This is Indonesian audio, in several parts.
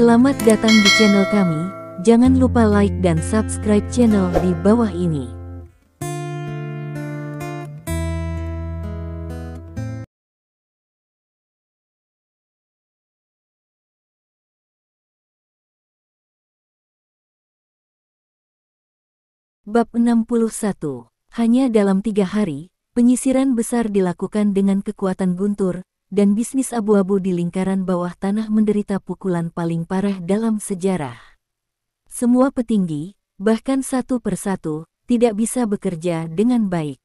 Selamat datang di channel kami, jangan lupa like dan subscribe channel di bawah ini. Bab 61. Hanya dalam 3 hari, penyisiran besar dilakukan dengan kekuatan guntur, dan bisnis abu-abu di lingkaran bawah tanah menderita pukulan paling parah dalam sejarah. Semua petinggi, bahkan satu persatu, tidak bisa bekerja dengan baik.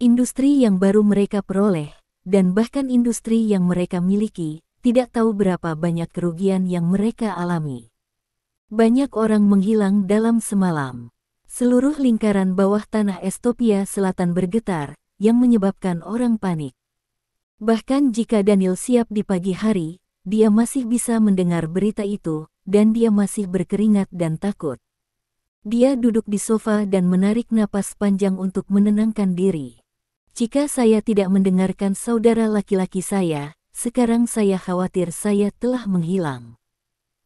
Industri yang baru mereka peroleh, dan bahkan industri yang mereka miliki, tidak tahu berapa banyak kerugian yang mereka alami. Banyak orang menghilang dalam semalam. Seluruh lingkaran bawah tanah Estopia Selatan bergetar, yang menyebabkan orang panik. Bahkan jika Daniel siap di pagi hari, dia masih bisa mendengar berita itu, dan dia masih berkeringat dan takut. Dia duduk di sofa dan menarik napas panjang untuk menenangkan diri. Jika saya tidak mendengarkan saudara laki-laki saya, sekarang saya khawatir saya telah menghilang.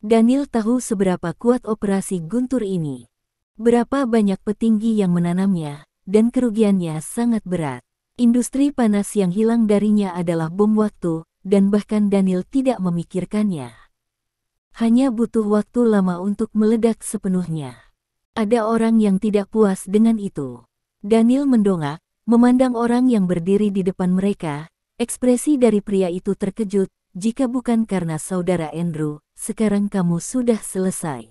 Daniel tahu seberapa kuat operasi guntur ini. Berapa banyak petinggi yang menanamnya, dan kerugiannya sangat berat. Industri panas yang hilang darinya adalah bom waktu, dan bahkan Daniel tidak memikirkannya. Hanya butuh waktu lama untuk meledak sepenuhnya. Ada orang yang tidak puas dengan itu. Daniel mendongak, memandang orang yang berdiri di depan mereka. Ekspresi dari pria itu terkejut, jika bukan karena saudara Andrew, sekarang kamu sudah selesai.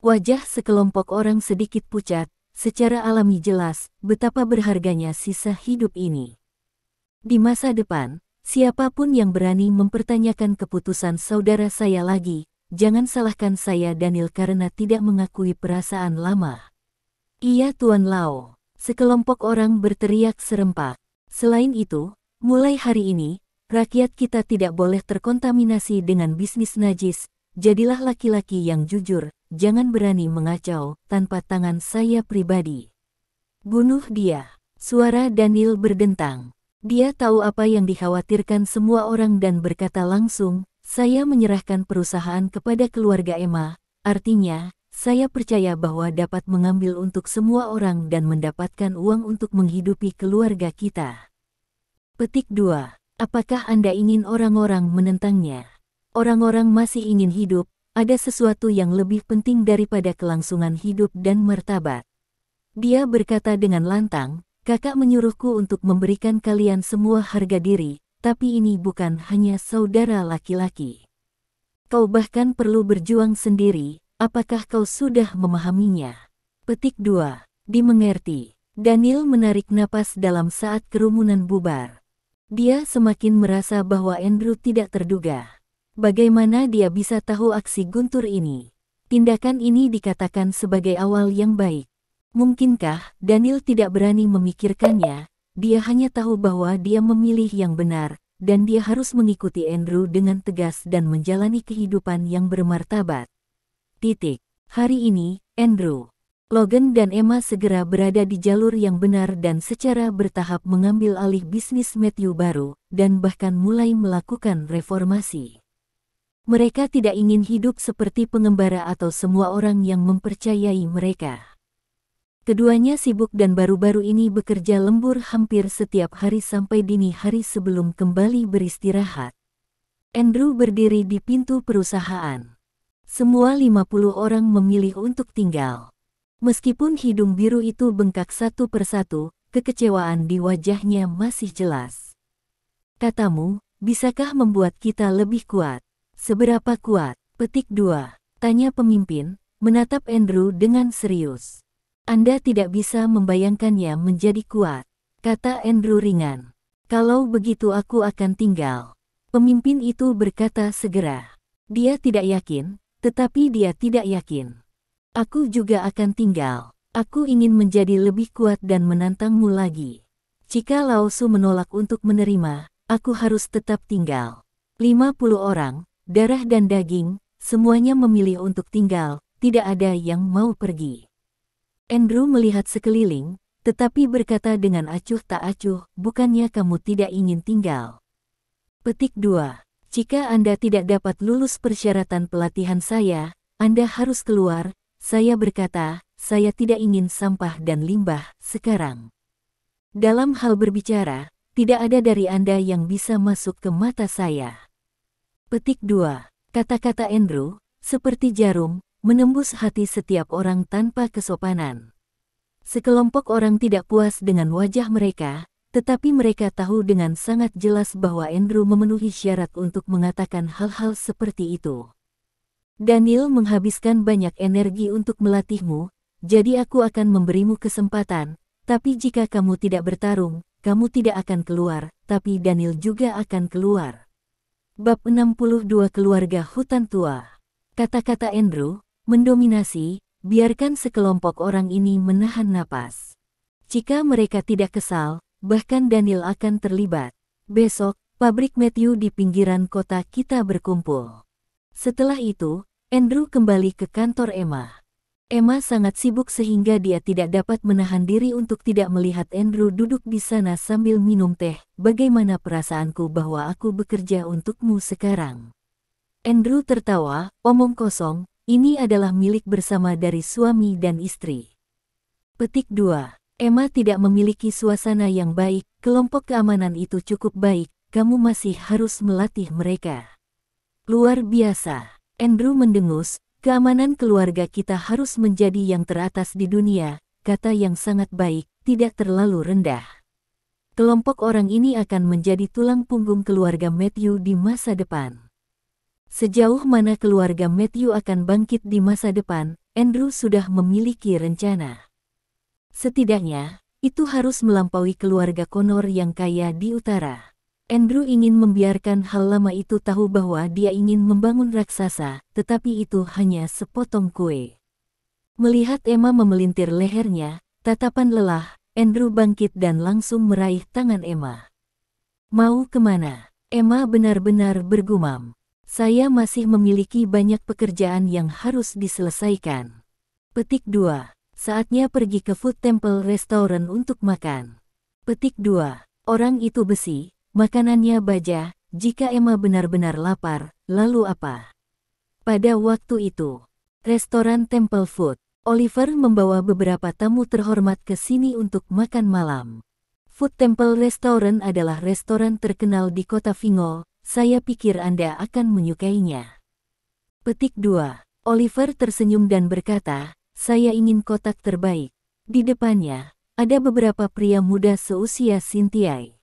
Wajah sekelompok orang sedikit pucat, secara alami jelas betapa berharganya sisa hidup ini. Di masa depan, siapapun yang berani mempertanyakan keputusan saudara saya lagi, jangan salahkan saya Daniel karena tidak mengakui perasaan lama. Iya Tuan Lao, sekelompok orang berteriak serempak. Selain itu, mulai hari ini, rakyat kita tidak boleh terkontaminasi dengan bisnis najis. Jadilah laki-laki yang jujur, jangan berani mengacau tanpa tangan saya pribadi. Bunuh dia. Suara Daniel berdentang. Dia tahu apa yang dikhawatirkan semua orang dan berkata langsung, saya menyerahkan perusahaan kepada keluarga Emma, artinya, saya percaya bahwa dapat mengambil untuk semua orang dan mendapatkan uang untuk menghidupi keluarga kita. Petik 2. Apakah Anda ingin orang-orang menentangnya? Orang-orang masih ingin hidup, ada sesuatu yang lebih penting daripada kelangsungan hidup dan martabat. Dia berkata dengan lantang, kakak menyuruhku untuk memberikan kalian semua harga diri, tapi ini bukan hanya saudara laki-laki. Kau bahkan perlu berjuang sendiri, apakah kau sudah memahaminya? Petik 2. Dimengerti. Daniel menarik napas dalam saat kerumunan bubar. Dia semakin merasa bahwa Andrew tidak terduga. Bagaimana dia bisa tahu aksi guntur ini? Tindakan ini dikatakan sebagai awal yang baik. Mungkinkah Daniel tidak berani memikirkannya? Dia hanya tahu bahwa dia memilih yang benar, dan dia harus mengikuti Andrew dengan tegas dan menjalani kehidupan yang bermartabat. Titik. Hari ini, Andrew, Logan dan Emma segera berada di jalur yang benar dan secara bertahap mengambil alih bisnis Matthew baru, dan bahkan mulai melakukan reformasi. Mereka tidak ingin hidup seperti pengembara atau semua orang yang mempercayai mereka. Keduanya sibuk dan baru-baru ini bekerja lembur hampir setiap hari sampai dini hari sebelum kembali beristirahat. Andrew berdiri di pintu perusahaan. Semua 50 orang memilih untuk tinggal. Meskipun hidung biru itu bengkak satu persatu, kekecewaan di wajahnya masih jelas. Katamu, bisakah membuat kita lebih kuat? Seberapa kuat? Petik 2. Tanya pemimpin, menatap Andrew dengan serius. Anda tidak bisa membayangkannya menjadi kuat, kata Andrew ringan. Kalau begitu aku akan tinggal. Pemimpin itu berkata segera. Dia tidak yakin, tetapi dia tidak yakin. Aku juga akan tinggal. Aku ingin menjadi lebih kuat dan menantangmu lagi. Jika Lao Su menolak untuk menerima, aku harus tetap tinggal. 50 orang, darah dan daging, semuanya memilih untuk tinggal, tidak ada yang mau pergi. Andrew melihat sekeliling, tetapi berkata dengan acuh tak acuh, bukannya kamu tidak ingin tinggal? Petik 2. Jika Anda tidak dapat lulus persyaratan pelatihan saya, Anda harus keluar. Saya berkata, saya tidak ingin sampah dan limbah sekarang. Dalam hal berbicara, tidak ada dari Anda yang bisa masuk ke mata saya. Petik 2. Kata-kata Andrew, seperti jarum, menembus hati setiap orang tanpa kesopanan. Sekelompok orang tidak puas dengan wajah mereka, tetapi mereka tahu dengan sangat jelas bahwa Andrew memenuhi syarat untuk mengatakan hal-hal seperti itu. Daniel menghabiskan banyak energi untuk melatihmu, jadi aku akan memberimu kesempatan, tapi jika kamu tidak bertarung, kamu tidak akan keluar, tapi Daniel juga akan keluar. Bab 62 Keluarga Hutan Tua. Kata-kata Andrew mendominasi, biarkan sekelompok orang ini menahan napas. Jika mereka tidak kesal, bahkan Daniel akan terlibat. Besok, pabrik Matthew di pinggiran kota kita berkumpul. Setelah itu, Andrew kembali ke kantor Emma. Emma sangat sibuk sehingga dia tidak dapat menahan diri untuk tidak melihat Andrew duduk di sana sambil minum teh. Bagaimana perasaanku bahwa aku bekerja untukmu sekarang? Andrew tertawa, omong kosong, ini adalah milik bersama dari suami dan istri. Petik 2. Emma tidak memiliki suasana yang baik, kelompok keamanan itu cukup baik, kamu masih harus melatih mereka. Luar biasa. Andrew mendengus, keamanan keluarga kita harus menjadi yang teratas di dunia, kata yang sangat baik, tidak terlalu rendah. Kelompok orang ini akan menjadi tulang punggung keluarga Matthew di masa depan. Sejauh mana keluarga Matthew akan bangkit di masa depan, Andrew sudah memiliki rencana. Setidaknya, itu harus melampaui keluarga Connor yang kaya di utara. Andrew ingin membiarkan hal lama itu tahu bahwa dia ingin membangun raksasa, tetapi itu hanya sepotong kue. Melihat Emma memelintir lehernya, tatapan lelah, Andrew bangkit dan langsung meraih tangan Emma. Mau kemana? Emma benar-benar bergumam. Saya masih memiliki banyak pekerjaan yang harus diselesaikan. Petik 2. Saatnya pergi ke Food Temple Restaurant untuk makan. Petik 2. Orang itu besi. Makanannya baja, jika Emma benar-benar lapar, lalu apa? Pada waktu itu, restoran Temple Food, Oliver membawa beberapa tamu terhormat ke sini untuk makan malam. Food Temple Restaurant adalah restoran terkenal di kota Fingol, saya pikir Anda akan menyukainya. Petik 2. Oliver tersenyum dan berkata, saya ingin kotak terbaik. Di depannya, ada beberapa pria muda seusia Cynthia.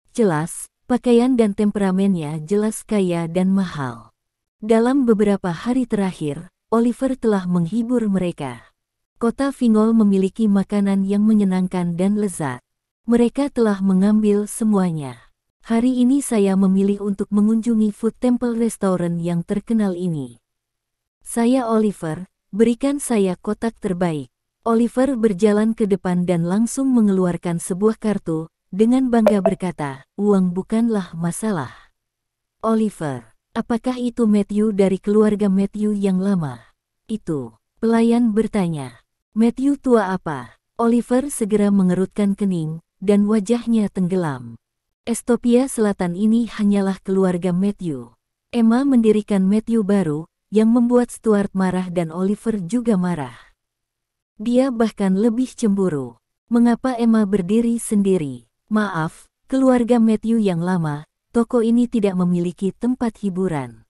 Jelas, pakaian dan temperamennya jelas kaya dan mahal. Dalam beberapa hari terakhir, Oliver telah menghibur mereka. Kota Fingol memiliki makanan yang menyenangkan dan lezat. Mereka telah mengambil semuanya. Hari ini saya memilih untuk mengunjungi Food Temple Restaurant yang terkenal ini. Saya Oliver, berikan saya kotak terbaik. Oliver berjalan ke depan dan langsung mengeluarkan sebuah kartu. Dengan bangga berkata, uang bukanlah masalah. Oliver, apakah itu Matthew dari keluarga Matthew yang lama? Itu, pelayan bertanya. Matthew tua apa? Oliver segera mengerutkan kening, dan wajahnya tenggelam. Estopia Selatan ini hanyalah keluarga Matthew. Emma mendirikan Matthew baru, yang membuat Stuart marah dan Oliver juga marah. Dia bahkan lebih cemburu. Mengapa Emma berdiri sendiri? Maaf, keluarga Matthew yang lama, toko ini tidak memiliki tempat hiburan.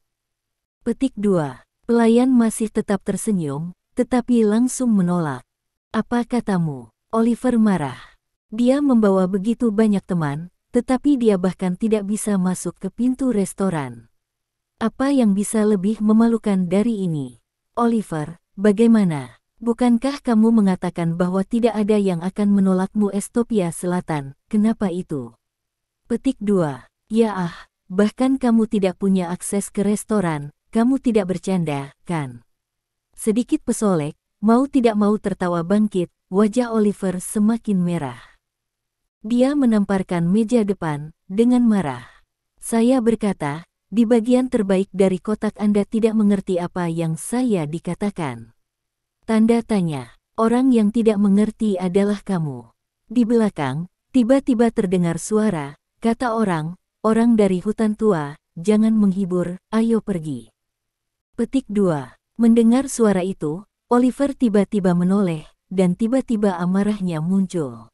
Petik 2. Pelayan masih tetap tersenyum, tetapi langsung menolak. Apa katamu? Oliver marah. Dia membawa begitu banyak teman, tetapi dia bahkan tidak bisa masuk ke pintu restoran. Apa yang bisa lebih memalukan dari ini? Oliver, bagaimana? Bukankah kamu mengatakan bahwa tidak ada yang akan menolakmu Estopia Selatan, kenapa itu? Petik 2. Ya bahkan kamu tidak punya akses ke restoran, kamu tidak bercanda, kan? Sedikit pesolek, mau tidak mau tertawa bangkit, wajah Oliver semakin merah. Dia menamparkan meja depan, dengan marah. Saya berkata, di bagian terbaik dari kotak Anda tidak mengerti apa yang saya dikatakan. Tanda tanya, orang yang tidak mengerti adalah kamu. Di belakang, tiba-tiba terdengar suara, kata orang dari hutan tua, jangan menghibur, ayo pergi. Petik 2. Mendengar suara itu, Oliver tiba-tiba menoleh, dan tiba-tiba amarahnya muncul.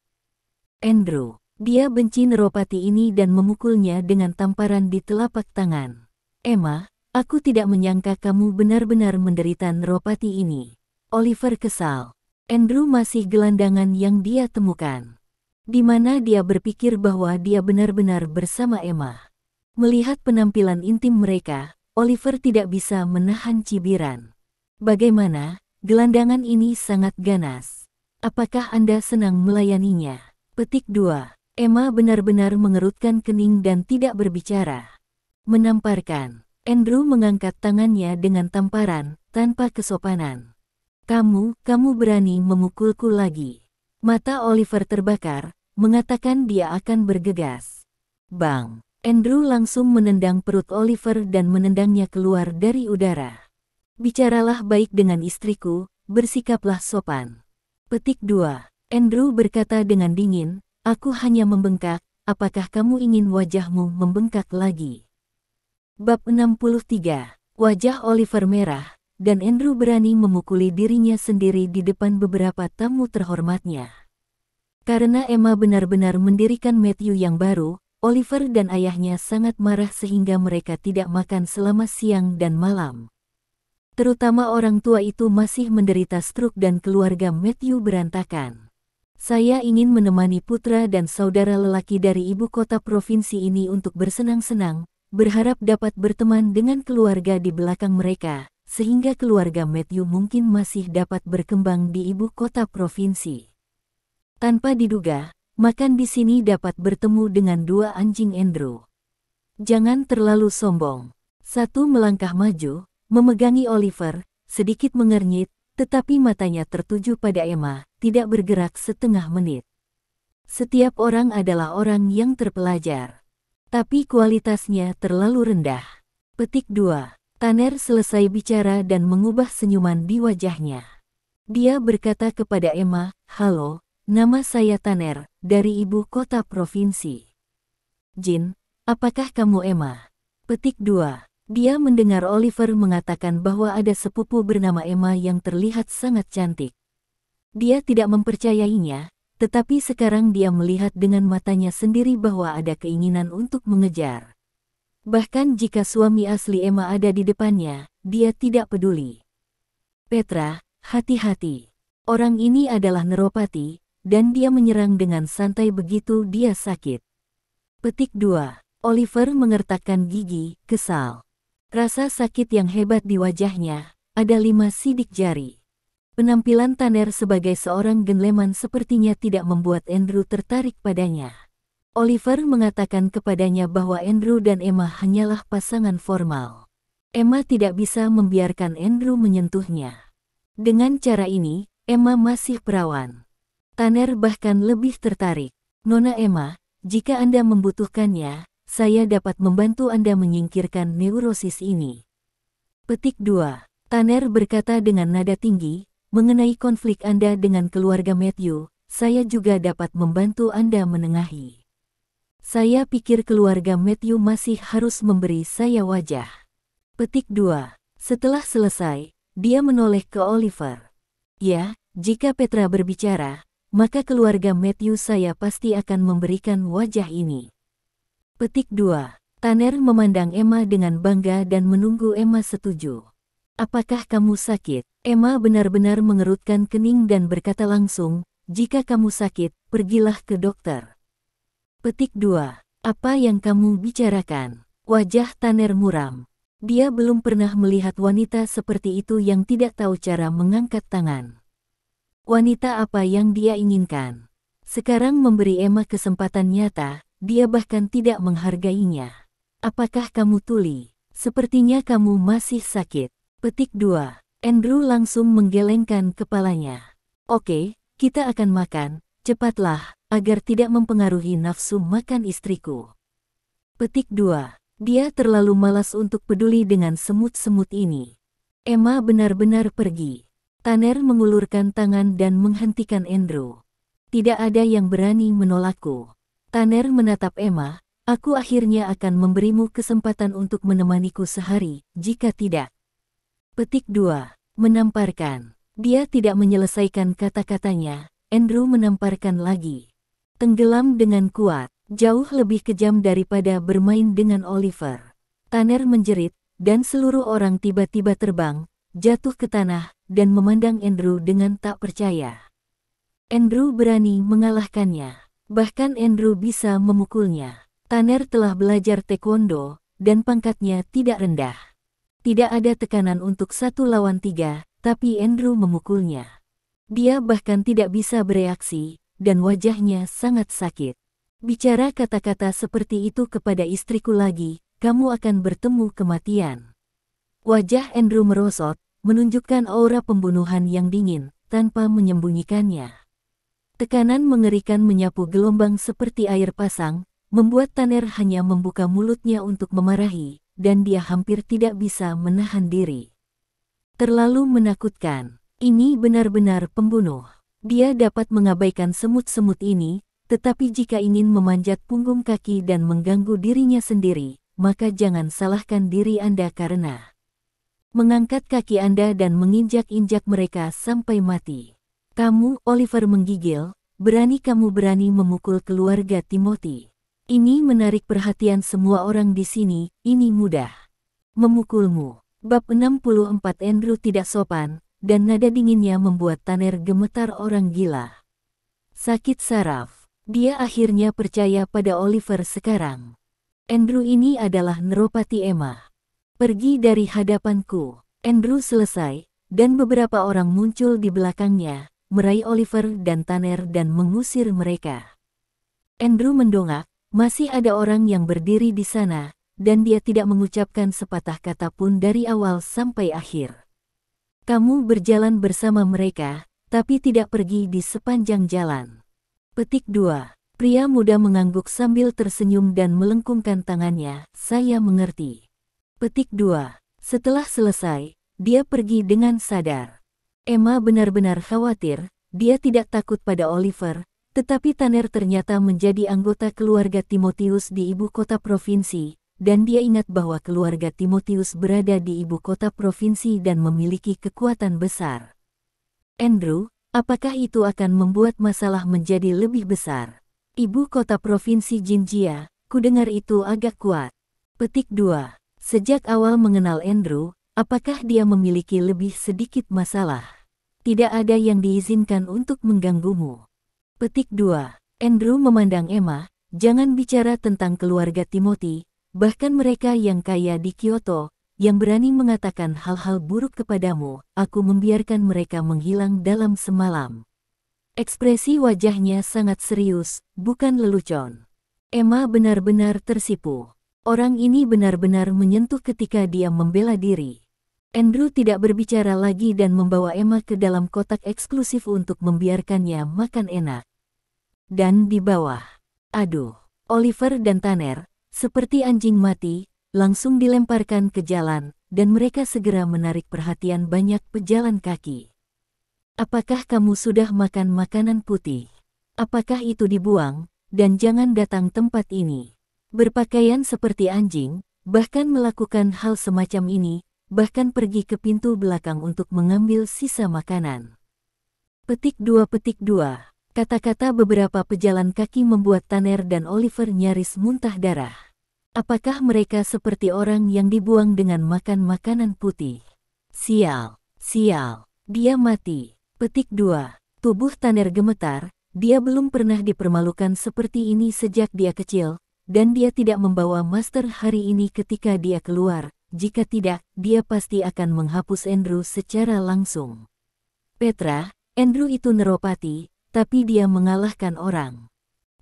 Andrew, dia benci Neropati ini dan memukulnya dengan tamparan di telapak tangan. Emma, aku tidak menyangka kamu benar-benar menderita Neropati ini. Oliver kesal. Andrew masih gelandangan yang dia temukan, di mana dia berpikir bahwa dia benar-benar bersama Emma. Melihat penampilan intim mereka, Oliver tidak bisa menahan cibiran. Bagaimana? Gelandangan ini sangat ganas. Apakah Anda senang melayaninya? Petik 2. Emma benar-benar mengerutkan kening dan tidak berbicara. Menamparkan. Andrew mengangkat tangannya dengan tamparan, tanpa kesopanan. Kamu berani memukulku lagi. Mata Oliver terbakar, mengatakan dia akan bergegas. Bang! Andrew langsung menendang perut Oliver dan menendangnya keluar dari udara. Bicaralah baik dengan istriku, bersikaplah sopan. Petik 2. Andrew berkata dengan dingin, aku hanya membengkak, apakah kamu ingin wajahmu membengkak lagi? Bab 63. Wajah Oliver merah, dan Andrew berani memukuli dirinya sendiri di depan beberapa tamu terhormatnya. Karena Emma benar-benar mendirikan Matthew yang baru, Oliver dan ayahnya sangat marah sehingga mereka tidak makan selama siang dan malam. Terutama orang tua itu masih menderita stroke dan keluarga Matthew berantakan. Saya ingin menemani putra dan saudara lelaki dari ibu kota provinsi ini untuk bersenang-senang, berharap dapat berteman dengan keluarga di belakang mereka, sehingga keluarga Matthew mungkin masih dapat berkembang di ibu kota provinsi. Tanpa diduga, makan di sini dapat bertemu dengan dua anjing Andrew. Jangan terlalu sombong. Satu melangkah maju, memegangi Oliver, sedikit mengernyit, tetapi matanya tertuju pada Emma, tidak bergerak setengah menit. Setiap orang adalah orang yang terpelajar, tapi kualitasnya terlalu rendah. Petik 2. Tanner selesai bicara dan mengubah senyuman di wajahnya. Dia berkata kepada Emma, halo, nama saya Tanner, dari ibu kota provinsi. Jin, apakah kamu Emma? Petik 2. Dia mendengar Oliver mengatakan bahwa ada sepupu bernama Emma yang terlihat sangat cantik. Dia tidak mempercayainya, tetapi sekarang dia melihat dengan matanya sendiri bahwa ada keinginan untuk mengejar. Bahkan jika suami asli Emma ada di depannya, dia tidak peduli. Petra, hati-hati. Orang ini adalah Neropati, dan dia menyerang dengan santai begitu dia sakit. Petik 2. Oliver mengertakkan gigi, kesal. Rasa sakit yang hebat di wajahnya, ada 5 sidik jari. Penampilan Tanner sebagai seorang gentleman sepertinya tidak membuat Andrew tertarik padanya. Oliver mengatakan kepadanya bahwa Andrew dan Emma hanyalah pasangan formal. Emma tidak bisa membiarkan Andrew menyentuhnya. Dengan cara ini, Emma masih perawan. Tanner bahkan lebih tertarik. Nona Emma, jika Anda membutuhkannya, saya dapat membantu Anda menyingkirkan neurosis ini. Petik 2. Tanner berkata dengan nada tinggi, mengenai konflik Anda dengan keluarga Matthew, saya juga dapat membantu Anda menengahi. Saya pikir keluarga Matthew masih harus memberi saya wajah. Petik 2. Setelah selesai, dia menoleh ke Oliver. Ya, jika Petra berbicara, maka keluarga Matthew saya pasti akan memberikan wajah ini. Petik 2. Tanner memandang Emma dengan bangga dan menunggu Emma setuju. Apakah kamu sakit? Emma benar-benar mengerutkan kening dan berkata langsung, jika kamu sakit, pergilah ke dokter. Petik 2. Apa yang kamu bicarakan? Wajah Tanner muram. Dia belum pernah melihat wanita seperti itu yang tidak tahu cara mengangkat tangan. Wanita apa yang dia inginkan? Sekarang memberi Emma kesempatan nyata, dia bahkan tidak menghargainya. Apakah kamu tuli? Sepertinya kamu masih sakit. Petik 2. Andrew langsung menggelengkan kepalanya. Oke, kita akan makan, cepatlah, agar tidak mempengaruhi nafsu makan istriku. Petik 2. Dia terlalu malas untuk peduli dengan semut-semut ini. Emma benar-benar pergi. Tanner mengulurkan tangan dan menghentikan Andrew. Tidak ada yang berani menolakku. Tanner menatap Emma, Aku akhirnya akan memberimu kesempatan untuk menemaniku sehari, jika tidak. Petik 2. Menamparkan. Dia tidak menyelesaikan kata-katanya, Andrew menamparkan lagi. Tenggelam dengan kuat, jauh lebih kejam daripada bermain dengan Oliver. Tanner menjerit, dan seluruh orang tiba-tiba terbang, jatuh ke tanah, dan memandang Andrew dengan tak percaya. Andrew berani mengalahkannya. Bahkan Andrew bisa memukulnya. Tanner telah belajar taekwondo, dan pangkatnya tidak rendah. Tidak ada tekanan untuk 1 lawan 3, tapi Andrew memukulnya. Dia bahkan tidak bisa bereaksi, dan wajahnya sangat sakit. Bicara kata-kata seperti itu kepada istriku lagi, kamu akan bertemu kematian. Wajah Andrew merosot, menunjukkan aura pembunuhan yang dingin, tanpa menyembunyikannya. Tekanan mengerikan menyapu gelombang seperti air pasang, membuat Tanner hanya membuka mulutnya untuk memarahi, dan dia hampir tidak bisa menahan diri. Terlalu menakutkan. Ini benar-benar pembunuh. Dia dapat mengabaikan semut-semut ini, tetapi jika ingin memanjat punggung kaki dan mengganggu dirinya sendiri, maka jangan salahkan diri Anda karena mengangkat kaki Anda dan menginjak-injak mereka sampai mati. Kamu, Oliver menggigil, berani memukul keluarga Timothy. Ini menarik perhatian semua orang di sini, ini mudah. Memukulmu. Bab 64. Andrew tidak sopan, dan nada dinginnya membuat Tanner gemetar orang gila. Sakit saraf. Dia akhirnya percaya pada Oliver sekarang. Andrew ini adalah neropati Emma. Pergi dari hadapanku. Andrew selesai, dan beberapa orang muncul di belakangnya, meraih Oliver dan Tanner dan mengusir mereka. Andrew mendongak. Masih ada orang yang berdiri di sana, dan dia tidak mengucapkan sepatah kata pun dari awal sampai akhir. Kamu berjalan bersama mereka, tapi tidak pergi di sepanjang jalan. Petik 2. Pria muda mengangguk sambil tersenyum dan melengkungkan tangannya, saya mengerti. Petik 2. Setelah selesai, dia pergi dengan sadar. Emma benar-benar khawatir, dia tidak takut pada Oliver, tetapi Tanner ternyata menjadi anggota keluarga Timotius di ibu kota provinsi, dan dia ingat bahwa keluarga Timotius berada di ibu kota provinsi dan memiliki kekuatan besar. Andrew, apakah itu akan membuat masalah menjadi lebih besar? Ibu kota provinsi Jinjia, kudengar itu agak kuat. Petik 2. Sejak awal mengenal Andrew, apakah dia memiliki lebih sedikit masalah? Tidak ada yang diizinkan untuk mengganggumu. Petik 2. Andrew memandang Emma, jangan bicara tentang keluarga Timothy, bahkan mereka yang kaya di Kyoto, yang berani mengatakan hal-hal buruk kepadamu, aku membiarkan mereka menghilang dalam semalam. Ekspresi wajahnya sangat serius, bukan lelucon. Emma benar-benar tersipu. Orang ini benar-benar menyentuh ketika dia membela diri. Andrew tidak berbicara lagi dan membawa Emma ke dalam kotak eksklusif untuk membiarkannya makan enak. Dan di bawah, aduh, Oliver dan Tanner, seperti anjing mati, langsung dilemparkan ke jalan, dan mereka segera menarik perhatian banyak pejalan kaki. Apakah kamu sudah makan makanan putih? Apakah itu dibuang, dan jangan datang tempat ini? Berpakaian seperti anjing, bahkan melakukan hal semacam ini, bahkan pergi ke pintu belakang untuk mengambil sisa makanan. Petik 2. Kata-kata beberapa pejalan kaki membuat Tanner dan Oliver nyaris muntah darah. Apakah mereka seperti orang yang dibuang dengan makan makanan putih? Sial, dia mati. Petik 2. Tubuh Tanner gemetar, dia belum pernah dipermalukan seperti ini sejak dia kecil, dan dia tidak membawa master hari ini ketika dia keluar. Jika tidak, dia pasti akan menghapus Andrew secara langsung. Petra, Andrew itu neropati, tapi dia mengalahkan orang.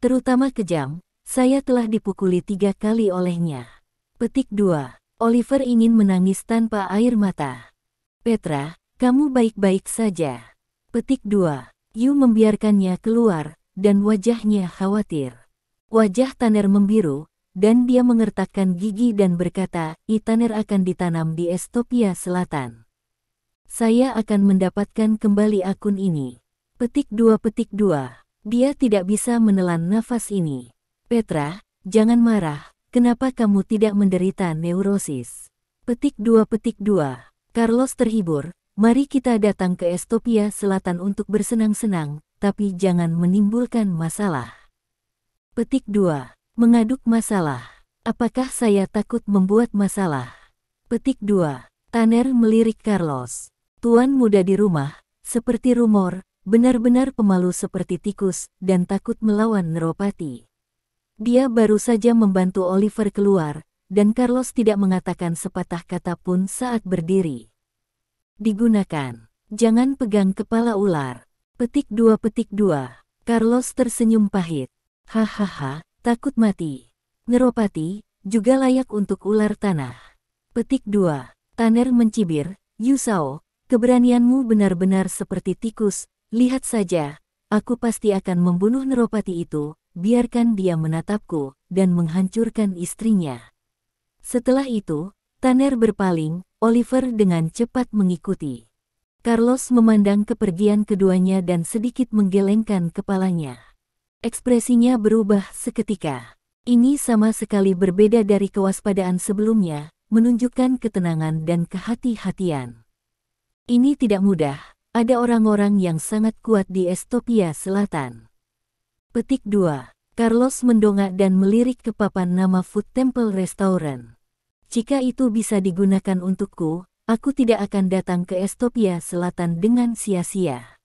Terutama kejam, saya telah dipukuli 3 kali olehnya. Petik 2. Oliver ingin menangis tanpa air mata. Petra, kamu baik-baik saja. Petik 2. Yu membiarkannya keluar, dan wajahnya khawatir. Wajah Tanner membiru, dan dia mengertakkan gigi dan berkata, Tanner akan ditanam di Estopia Selatan. Saya akan mendapatkan kembali akun ini. Petik 2. Dia tidak bisa menelan nafas ini. Petra, jangan marah, kenapa kamu tidak menderita neurosis? Petik 2. Carlos terhibur, mari kita datang ke Estopia Selatan untuk bersenang-senang, tapi jangan menimbulkan masalah. Petik 2. Mengaduk masalah. Apakah saya takut membuat masalah? Petik 2. Tanner melirik Carlos. Tuan muda di rumah, seperti rumor, benar-benar pemalu seperti tikus dan takut melawan Neropati. Dia baru saja membantu Oliver keluar, dan Carlos tidak mengatakan sepatah kata pun saat berdiri. Digunakan. Jangan pegang kepala ular. Petik 2. Carlos tersenyum pahit. Hahaha, takut mati. Neropati, juga layak untuk ular tanah. Petik 2. Tanner mencibir, Yusao, keberanianmu benar-benar seperti tikus, lihat saja, aku pasti akan membunuh Neropati itu, biarkan dia menatapku, dan menghancurkan istrinya. Setelah itu, Tanner berpaling, Oliver dengan cepat mengikuti. Carlos memandang kepergian keduanya dan sedikit menggelengkan kepalanya. Ekspresinya berubah seketika. Ini sama sekali berbeda dari kewaspadaan sebelumnya, menunjukkan ketenangan dan kehati-hatian. Ini tidak mudah, ada orang-orang yang sangat kuat di Estopia Selatan. Petik 2. Carlos mendongak dan melirik ke papan nama Food Temple Restaurant. Jika itu bisa digunakan untukku, aku tidak akan datang ke Estopia Selatan dengan sia-sia.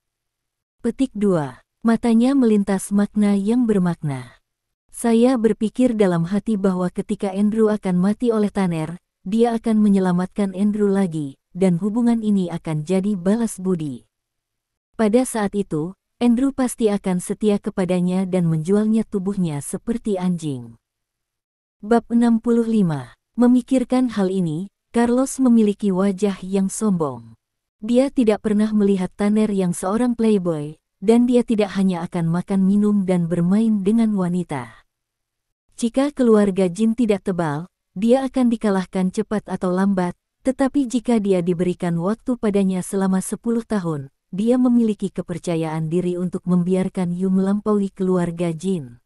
Petik 2. Matanya melintas makna yang bermakna. Saya berpikir dalam hati bahwa ketika Andrew akan mati oleh Tanner, dia akan menyelamatkan Andrew lagi, dan hubungan ini akan jadi balas budi. Pada saat itu, Andrew pasti akan setia kepadanya dan menjualnya tubuhnya seperti anjing. Bab 65. Memikirkan hal ini, Carlos memiliki wajah yang sombong. Dia tidak pernah melihat Tanner yang seorang playboy, dan dia tidak hanya akan makan minum dan bermain dengan wanita. Jika keluarga Jin tidak tebal, dia akan dikalahkan cepat atau lambat, tetapi jika dia diberikan waktu padanya selama 10 tahun, dia memiliki kepercayaan diri untuk membiarkan Yu melampaui keluarga Jin.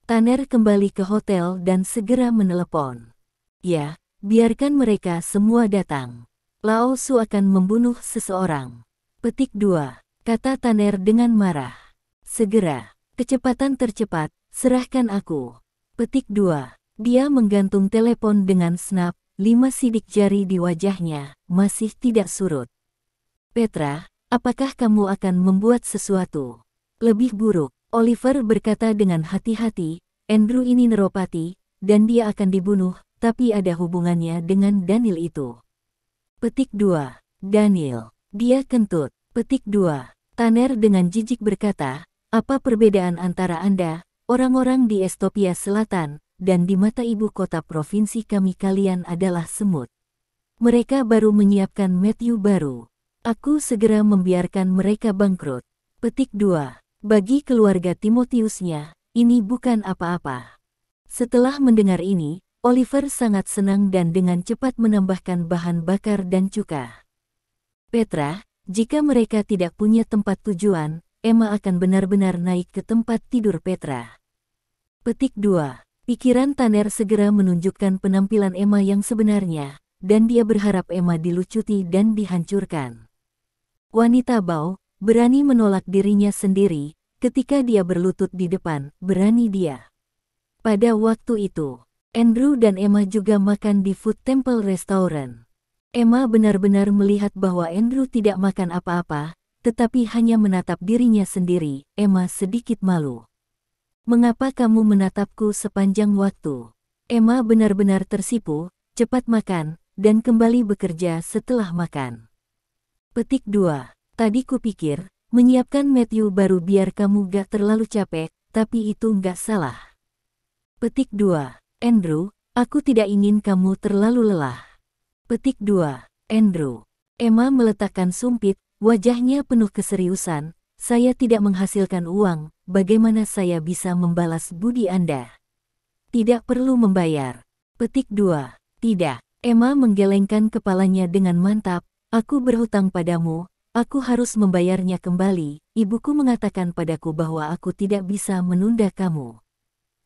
Tanner kembali ke hotel dan segera menelepon. Ya, biarkan mereka semua datang. Lao Su akan membunuh seseorang. Petik 2. Kata Tanner dengan marah. Segera, kecepatan tercepat, serahkan aku. Petik 2. Dia menggantung telepon dengan snap, 5 sidik jari di wajahnya, masih tidak surut. Petra, apakah kamu akan membuat sesuatu lebih buruk? Oliver berkata dengan hati-hati, Andrew ini Neropati, dan dia akan dibunuh, tapi ada hubungannya dengan Daniel itu. Petik 2. Daniel. Dia kentut. Petik 2. Tanner dengan jijik berkata, apa perbedaan antara Anda, orang-orang di Estopia Selatan, dan di mata ibu kota provinsi kami kalian adalah semut. Mereka baru menyiapkan Matthew baru. Aku segera membiarkan mereka bangkrut. Petik 2. Bagi keluarga Timotiusnya, ini bukan apa-apa. Setelah mendengar ini, Oliver sangat senang dan dengan cepat menambahkan bahan bakar dan cuka. Petra, jika mereka tidak punya tempat tujuan, Emma akan benar-benar naik ke tempat tidur Petra. Petik 2. Pikiran Tanner segera menunjukkan penampilan Emma yang sebenarnya, dan dia berharap Emma dilucuti dan dihancurkan. Wanita bau, berani menolak dirinya sendiri, ketika dia berlutut di depan, berani dia. Pada waktu itu, Andrew dan Emma juga makan di Food Temple Restaurant. Emma benar-benar melihat bahwa Andrew tidak makan apa-apa, tetapi hanya menatap dirinya sendiri. Emma sedikit malu. Mengapa kamu menatapku sepanjang waktu? Emma benar-benar tersipu, cepat makan, dan kembali bekerja setelah makan. Petik 2. Tadi kupikir, menyiapkan Matthew baru biar kamu gak terlalu capek, tapi itu gak salah. Petik 2. Andrew, aku tidak ingin kamu terlalu lelah. Petik 2. Andrew. Emma meletakkan sumpit, wajahnya penuh keseriusan. Saya tidak menghasilkan uang, bagaimana saya bisa membalas budi Anda? Tidak perlu membayar. Petik 2. Tidak. Emma menggelengkan kepalanya dengan mantap. Aku berhutang padamu, aku harus membayarnya kembali. Ibuku mengatakan padaku bahwa aku tidak bisa menunda kamu.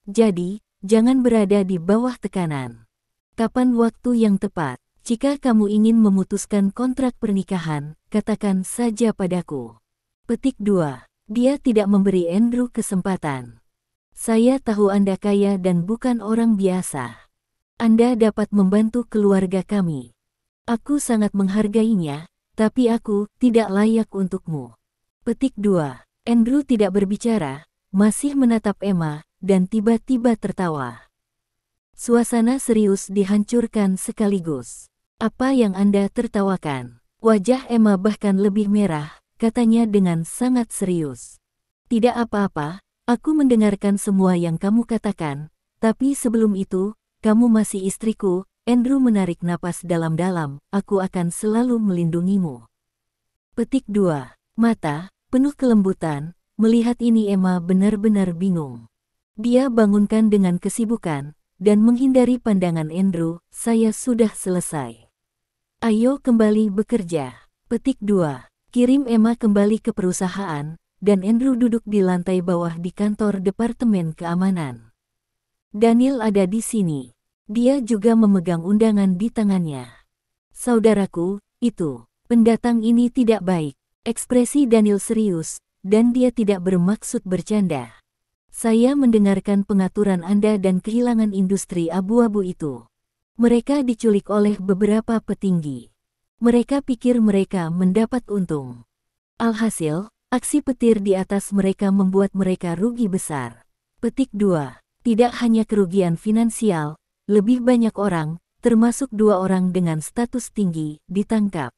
Jadi, jangan berada di bawah tekanan. Kapan waktu yang tepat? Jika kamu ingin memutuskan kontrak pernikahan, katakan saja padaku. Petik 2. Dia tidak memberi Andrew kesempatan. Saya tahu Anda kaya dan bukan orang biasa. Anda dapat membantu keluarga kami. Aku sangat menghargainya, tapi aku tidak layak untukmu. Petik 2. Andrew tidak berbicara, masih menatap Emma, dan tiba-tiba tertawa. Suasana serius dihancurkan sekaligus. Apa yang Anda tertawakan? Wajah Emma bahkan lebih merah, katanya dengan sangat serius. Tidak apa-apa, aku mendengarkan semua yang kamu katakan, tapi sebelum itu, kamu masih istriku. Andrew menarik napas dalam-dalam, aku akan selalu melindungimu. Petik 2. Mata, penuh kelembutan, melihat ini Emma benar-benar bingung. Dia bangunkan dengan kesibukan, dan menghindari pandangan Andrew, saya sudah selesai. Ayo kembali bekerja. Petik 2. Kirim Emma kembali ke perusahaan, dan Andrew duduk di lantai bawah di kantor Departemen Keamanan. Daniel ada di sini. Dia juga memegang undangan di tangannya. Saudaraku, itu, pendatang ini tidak baik. Ekspresi Daniel serius, dan dia tidak bermaksud bercanda. Saya mendengarkan pengaturan Anda dan kehilangan industri abu-abu itu. Mereka diculik oleh beberapa petinggi. Mereka pikir mereka mendapat untung. Alhasil, aksi petir di atas mereka membuat mereka rugi besar. Petik 2. Tidak hanya kerugian finansial, lebih banyak orang, termasuk 2 orang dengan status tinggi, ditangkap.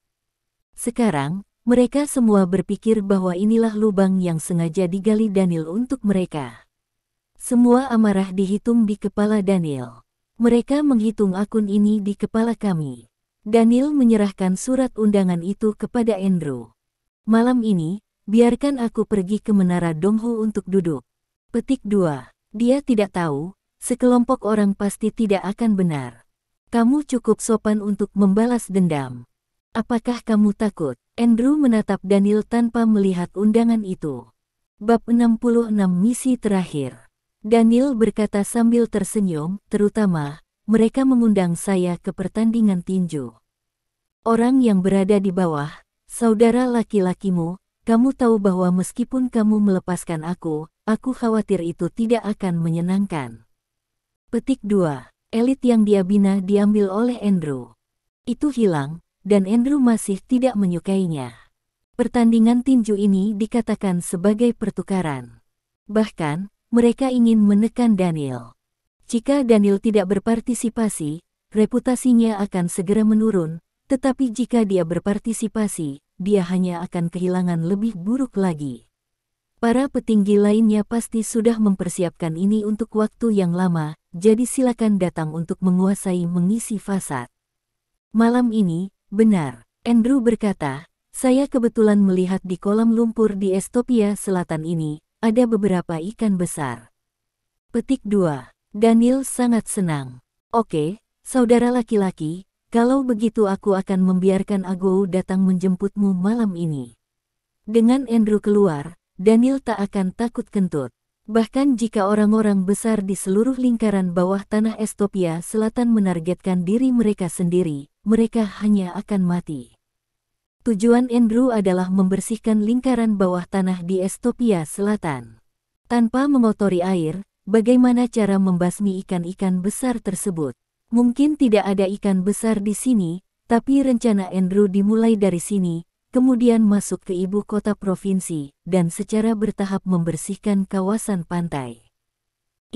Sekarang, mereka semua berpikir bahwa inilah lubang yang sengaja digali Daniel untuk mereka. Semua amarah dihitung di kepala Daniel. Mereka menghitung akun ini di kepala kami. Daniel menyerahkan surat undangan itu kepada Andrew. Malam ini, biarkan aku pergi ke Menara Donghu untuk duduk. Petik 2. Dia tidak tahu, sekelompok orang pasti tidak akan benar. Kamu cukup sopan untuk membalas dendam. Apakah kamu takut? Andrew menatap Daniel tanpa melihat undangan itu. Bab 66 Misi Terakhir. Daniel berkata sambil tersenyum, terutama, mereka mengundang saya ke pertandingan tinju. Orang yang berada di bawah, saudara laki-lakimu, kamu tahu bahwa meskipun kamu melepaskan aku khawatir itu tidak akan menyenangkan. Petik 2. Elit yang dia bina diambil oleh Andrew. Itu hilang, dan Andrew masih tidak menyukainya. Pertandingan tinju ini dikatakan sebagai pertukaran. Bahkan, mereka ingin menekan Daniel. Jika Daniel tidak berpartisipasi, reputasinya akan segera menurun, tetapi jika dia berpartisipasi, dia hanya akan kehilangan lebih buruk lagi. Para petinggi lainnya pasti sudah mempersiapkan ini untuk waktu yang lama, jadi silakan datang untuk menguasai mengisi fasad. Malam ini, benar, Andrew berkata, saya kebetulan melihat di kolam lumpur di Estopia Selatan ini, ada beberapa ikan besar. Petik 2. Daniel sangat senang. Oke, saudara laki-laki, kalau begitu aku akan membiarkan Agou datang menjemputmu malam ini. Dengan Andrew keluar, Daniel tak akan takut kentut. Bahkan jika orang-orang besar di seluruh lingkaran bawah tanah Estopia Selatan menargetkan diri mereka sendiri, mereka hanya akan mati. Tujuan Andrew adalah membersihkan lingkaran bawah tanah di Estopia Selatan. Tanpa mengotori air, bagaimana cara membasmi ikan-ikan besar tersebut? Mungkin tidak ada ikan besar di sini, tapi rencana Andrew dimulai dari sini, kemudian masuk ke ibu kota provinsi, dan secara bertahap membersihkan kawasan pantai.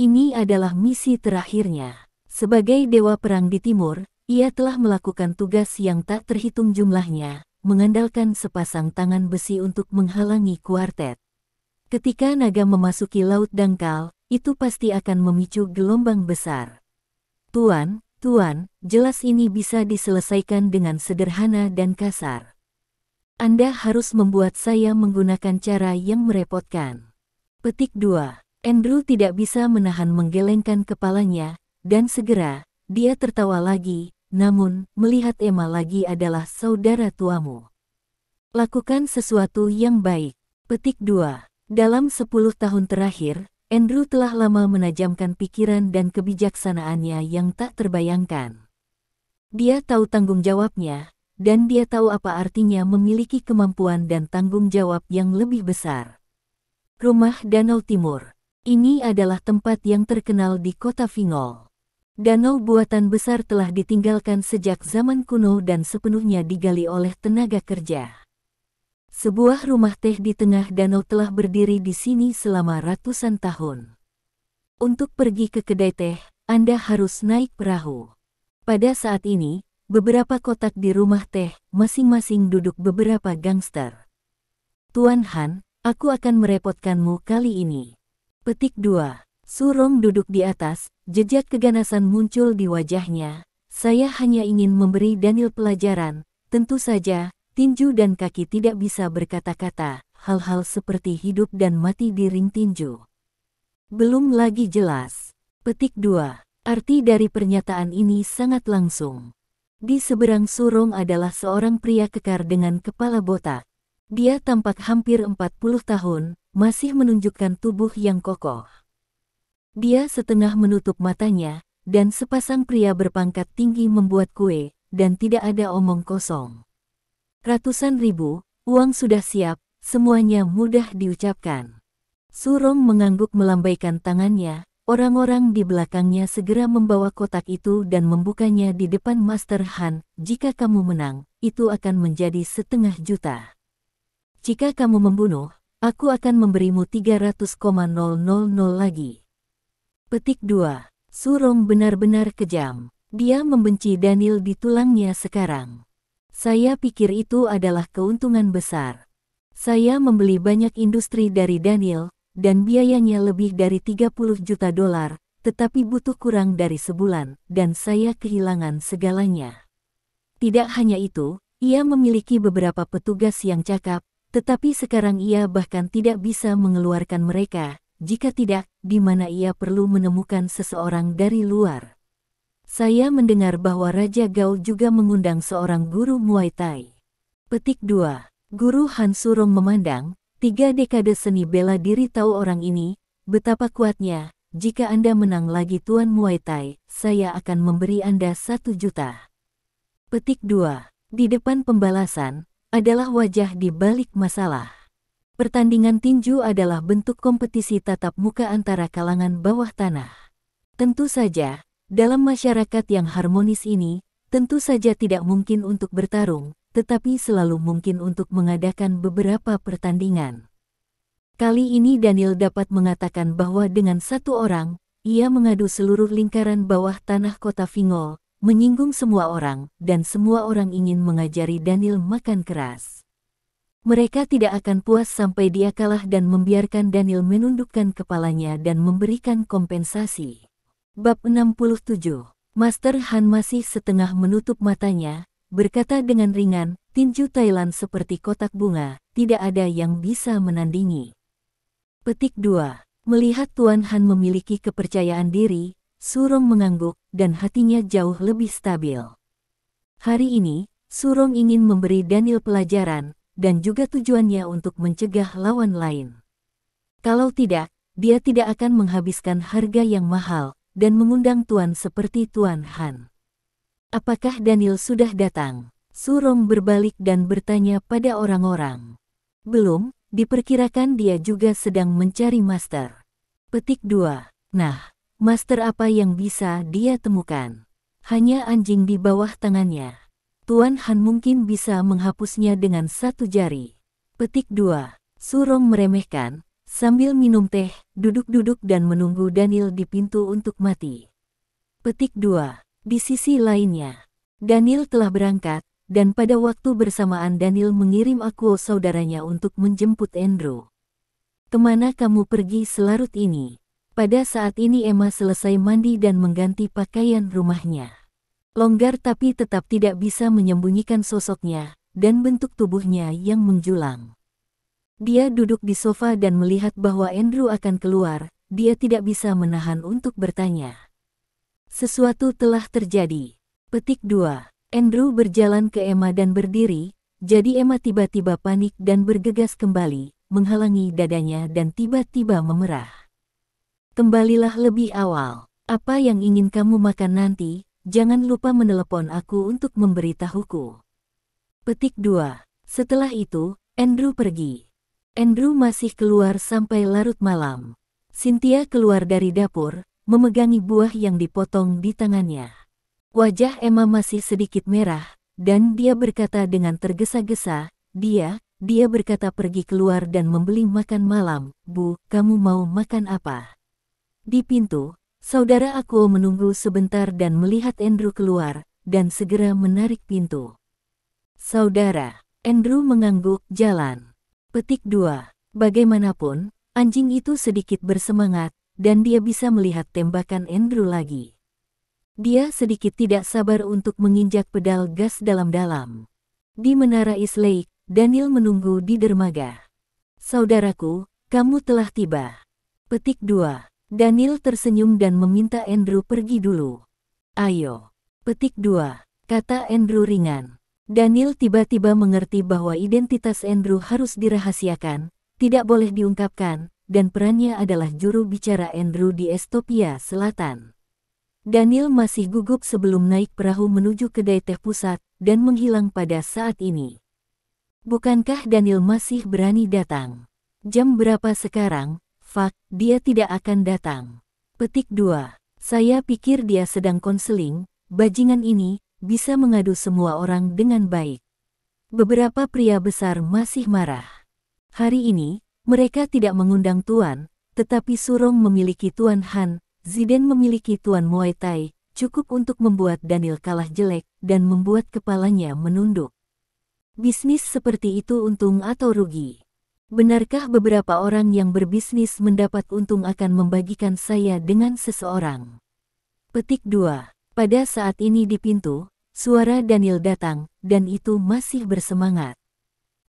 Ini adalah misi terakhirnya. Sebagai dewa perang di timur, ia telah melakukan tugas yang tak terhitung jumlahnya, mengandalkan sepasang tangan besi untuk menghalangi kuartet. Ketika naga memasuki laut dangkal, itu pasti akan memicu gelombang besar. Tuan, jelas ini bisa diselesaikan dengan sederhana dan kasar. Anda harus membuat saya menggunakan cara yang merepotkan. Petik 2. Andrew tidak bisa menahan menggelengkan kepalanya, dan segera, dia tertawa lagi. Namun, melihat Emma lagi adalah saudara tuamu. Lakukan sesuatu yang baik. Petik 2. Dalam 10 tahun terakhir, Andrew telah lama menajamkan pikiran dan kebijaksanaannya yang tak terbayangkan. Dia tahu tanggung jawabnya, dan dia tahu apa artinya memiliki kemampuan dan tanggung jawab yang lebih besar. Rumah Danau Timur. Ini adalah tempat yang terkenal di kota Fingol. Danau buatan besar telah ditinggalkan sejak zaman kuno dan sepenuhnya digali oleh tenaga kerja. Sebuah rumah teh di tengah danau telah berdiri di sini selama ratusan tahun. Untuk pergi ke kedai teh, Anda harus naik perahu. Pada saat ini, beberapa kotak di rumah teh, masing-masing duduk beberapa gangster. Tuan Han, aku akan merepotkanmu kali ini. Petik 2. Surong duduk di atas, jejak keganasan muncul di wajahnya. Saya hanya ingin memberi Daniel pelajaran. Tentu saja, tinju dan kaki tidak bisa berkata-kata, hal-hal seperti hidup dan mati di ring tinju. Belum lagi jelas. Petik 2. Arti dari pernyataan ini sangat langsung. Di seberang Surong adalah seorang pria kekar dengan kepala botak. Dia tampak hampir 40 tahun, masih menunjukkan tubuh yang kokoh. Dia setengah menutup matanya, dan sepasang pria berpangkat tinggi membuat kue, dan tidak ada omong kosong. Ratusan ribu, uang sudah siap, semuanya mudah diucapkan. Surong mengangguk melambaikan tangannya, orang-orang di belakangnya segera membawa kotak itu dan membukanya di depan Master Han. Jika kamu menang, itu akan menjadi 500 juta. Jika kamu membunuh, aku akan memberimu 300,000 lagi. Petik 2. Surong benar-benar kejam. Dia membenci Daniel di tulangnya sekarang. Saya pikir itu adalah keuntungan besar. Saya membeli banyak industri dari Daniel, dan biayanya lebih dari 30 juta dolar, tetapi butuh kurang dari sebulan, dan saya kehilangan segalanya. Tidak hanya itu, ia memiliki beberapa petugas yang cakap, tetapi sekarang ia bahkan tidak bisa mengeluarkan mereka. Jika tidak, di mana ia perlu menemukan seseorang dari luar. Saya mendengar bahwa Raja Gao juga mengundang seorang guru Muay Thai. Petik 2. Guru Han. Surong memandang, 3 dekade seni bela diri tahu orang ini, betapa kuatnya. Jika Anda menang lagi Tuan Muay Thai, saya akan memberi Anda 1 juta. Petik 2. Di depan pembalasan, adalah wajah di balik masalah. Pertandingan tinju adalah bentuk kompetisi tatap muka antara kalangan bawah tanah. Tentu saja, dalam masyarakat yang harmonis ini, tentu saja tidak mungkin untuk bertarung, tetapi selalu mungkin untuk mengadakan beberapa pertandingan. Kali ini Daniel dapat mengatakan bahwa dengan satu orang, ia mengadu seluruh lingkaran bawah tanah kota Fingol, menyinggung semua orang, dan semua orang ingin mengajari Daniel makan keras. Mereka tidak akan puas sampai dia kalah dan membiarkan Daniel menundukkan kepalanya dan memberikan kompensasi. Bab 67. Master Han masih setengah menutup matanya, berkata dengan ringan, tinju Thailand seperti kotak bunga, tidak ada yang bisa menandingi. Petik 2. Melihat Tuan Han memiliki kepercayaan diri, Surong mengangguk, dan hatinya jauh lebih stabil. Hari ini, Surong ingin memberi Daniel pelajaran, dan juga tujuannya untuk mencegah lawan lain. Kalau tidak, dia tidak akan menghabiskan harga yang mahal, dan mengundang tuan seperti Tuan Han. Apakah Daniel sudah datang? Surong berbalik dan bertanya pada orang-orang. Belum, diperkirakan dia juga sedang mencari master. Petik 2. Nah, master apa yang bisa dia temukan? Hanya anjing di bawah tangannya. Tuan Han mungkin bisa menghapusnya dengan 1 jari. Petik 2. Surong meremehkan, sambil minum teh, duduk-duduk dan menunggu Daniel di pintu untuk mati. Petik 2. Di sisi lainnya, Daniel telah berangkat, dan pada waktu bersamaan Daniel mengirim aku saudaranya untuk menjemput Andrew. Kemana kamu pergi selarut ini? Pada saat ini Emma selesai mandi dan mengganti pakaian rumahnya. Longgar tapi tetap tidak bisa menyembunyikan sosoknya, dan bentuk tubuhnya yang menjulang. Dia duduk di sofa dan melihat bahwa Andrew akan keluar, dia tidak bisa menahan untuk bertanya. Sesuatu telah terjadi. Petik 2. Andrew berjalan ke Emma dan berdiri, jadi Emma tiba-tiba panik dan bergegas kembali, menghalangi dadanya dan tiba-tiba memerah. Kembalilah lebih awal. Apa yang ingin kamu makan nanti? Jangan lupa menelepon aku untuk memberitahuku. Petik 2. Setelah itu, Andrew pergi. Andrew masih keluar sampai larut malam. Cynthia keluar dari dapur, memegangi buah yang dipotong di tangannya. Wajah Emma masih sedikit merah, dan dia berkata dengan tergesa-gesa, dia berkata pergi keluar dan membeli makan malam. Bu, kamu mau makan apa? Di pintu, saudara aku menunggu sebentar dan melihat Andrew keluar, dan segera menarik pintu. Saudara, Andrew mengangguk jalan. Petik 2. Bagaimanapun, anjing itu sedikit bersemangat, dan dia bisa melihat tembakan Andrew lagi. Dia sedikit tidak sabar untuk menginjak pedal gas dalam-dalam. Di Menara East Lake, Daniel menunggu di dermaga. Saudaraku, kamu telah tiba. Petik 2. Daniel tersenyum dan meminta Andrew pergi dulu. Ayo. Petik 2. Kata Andrew ringan. Daniel tiba-tiba mengerti bahwa identitas Andrew harus dirahasiakan, tidak boleh diungkapkan, dan perannya adalah juru bicara Andrew di Estopia Selatan. Daniel masih gugup sebelum naik perahu menuju kedai teh pusat, dan menghilang pada saat ini. Bukankah Daniel masih berani datang? Jam berapa sekarang? Fak, dia tidak akan datang. Petik 2. Saya pikir dia sedang konseling, bajingan ini, bisa mengadu semua orang dengan baik. Beberapa pria besar masih marah. Hari ini, mereka tidak mengundang Tuan, tetapi Surong memiliki Tuan Han, Zidane memiliki Tuan Muay Thai, cukup untuk membuat Daniel kalah jelek, dan membuat kepalanya menunduk. Bisnis seperti itu untung atau rugi? Benarkah beberapa orang yang berbisnis mendapat untung akan membagikan saya dengan seseorang? Petik 2. Pada saat ini di pintu, suara Daniel datang, dan itu masih bersemangat.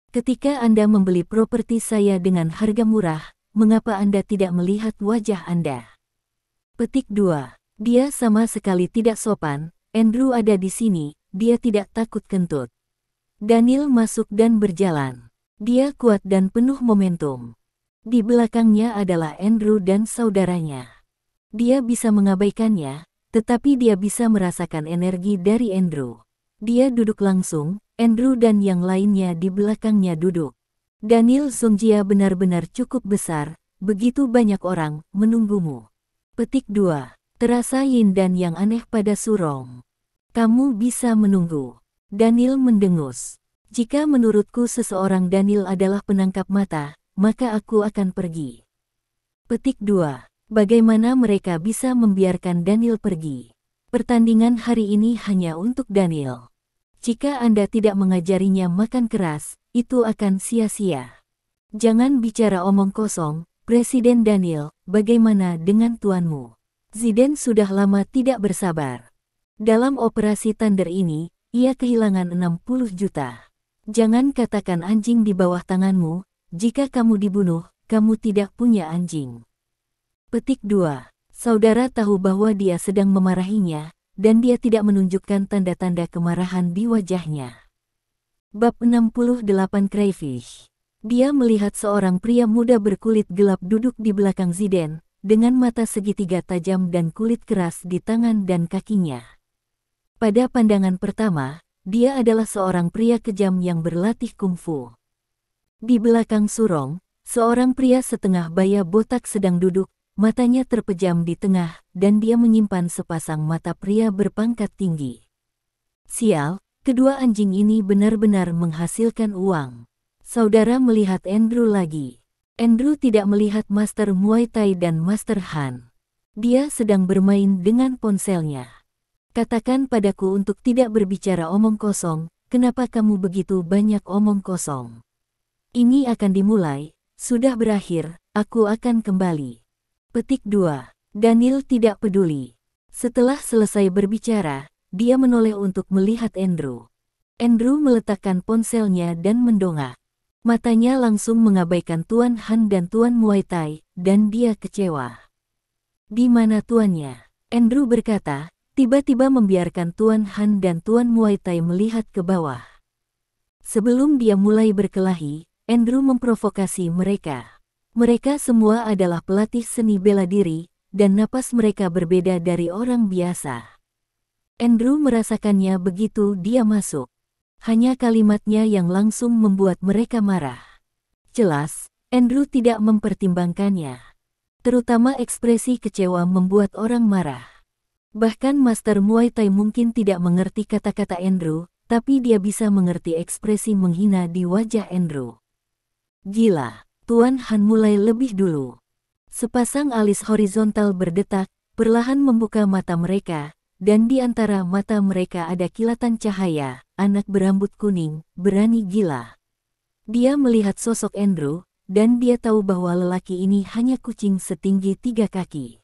Ketika Anda membeli properti saya dengan harga murah, mengapa Anda tidak melihat wajah Anda? Petik 2. Dia sama sekali tidak sopan. Andrew ada di sini, dia tidak takut kentut. Daniel masuk dan berjalan. Dia kuat dan penuh momentum. Di belakangnya adalah Andrew dan saudaranya. Dia bisa mengabaikannya, tetapi dia bisa merasakan energi dari Andrew. Dia duduk langsung, Andrew dan yang lainnya di belakangnya duduk. Daniel Songjia benar-benar cukup besar, begitu banyak orang menunggumu. Petik 2. Terasa yin dan yang aneh pada Surong. Kamu bisa menunggu. Daniel mendengus. Jika menurutku seseorang Daniel adalah penangkap mata, maka aku akan pergi. Petik 2. Bagaimana mereka bisa membiarkan Daniel pergi? Pertandingan hari ini hanya untuk Daniel. Jika Anda tidak mengajarinya makan keras, itu akan sia-sia. Jangan bicara omong kosong, Presiden Daniel, bagaimana dengan tuanmu? Zidane sudah lama tidak bersabar. Dalam operasi Thunder ini, ia kehilangan 60 juta. Jangan katakan anjing di bawah tanganmu, jika kamu dibunuh, kamu tidak punya anjing. Petik 2. Saudara tahu bahwa dia sedang memarahinya, dan dia tidak menunjukkan tanda-tanda kemarahan di wajahnya. Bab 68 Crayfish. Dia melihat seorang pria muda berkulit gelap duduk di belakang Zidane, dengan mata segitiga tajam dan kulit keras di tangan dan kakinya. Pada pandangan pertama, dia adalah seorang pria kejam yang berlatih kungfu. Di belakang Surong, seorang pria setengah baya botak sedang duduk, matanya terpejam di tengah, dan dia menyimpan sepasang mata pria berpangkat tinggi. Sial, kedua anjing ini benar-benar menghasilkan uang. Saudara melihat Andrew lagi. Andrew tidak melihat Master Muay Thai dan Master Han. Dia sedang bermain dengan ponselnya. Katakan padaku untuk tidak berbicara omong kosong, kenapa kamu begitu banyak omong kosong? Ini akan dimulai, sudah berakhir, aku akan kembali. Petik 2. Daniel tidak peduli. Setelah selesai berbicara, dia menoleh untuk melihat Andrew. Andrew meletakkan ponselnya dan mendongak. Matanya langsung mengabaikan Tuan Han dan Tuan Muay Thai, dan dia kecewa. Di mana tuannya? Andrew berkata, tiba-tiba membiarkan Tuan Han dan Tuan Muay Thai melihat ke bawah. Sebelum dia mulai berkelahi, Andrew memprovokasi mereka. Mereka semua adalah pelatih seni bela diri, dan napas mereka berbeda dari orang biasa. Andrew merasakannya begitu dia masuk. Hanya kalimatnya yang langsung membuat mereka marah. Jelas, Andrew tidak mempertimbangkannya. Terutama ekspresi kecewa membuat orang marah. Bahkan Master Muay Thai mungkin tidak mengerti kata-kata Andrew, tapi dia bisa mengerti ekspresi menghina di wajah Andrew. Gila, Tuan Han mulai lebih dulu. Sepasang alis horizontal berdetak, perlahan membuka mata mereka, dan di antara mata mereka ada kilatan cahaya, anak berambut kuning, berani gila. Dia melihat sosok Andrew, dan dia tahu bahwa lelaki ini hanya kucing setinggi 3 kaki.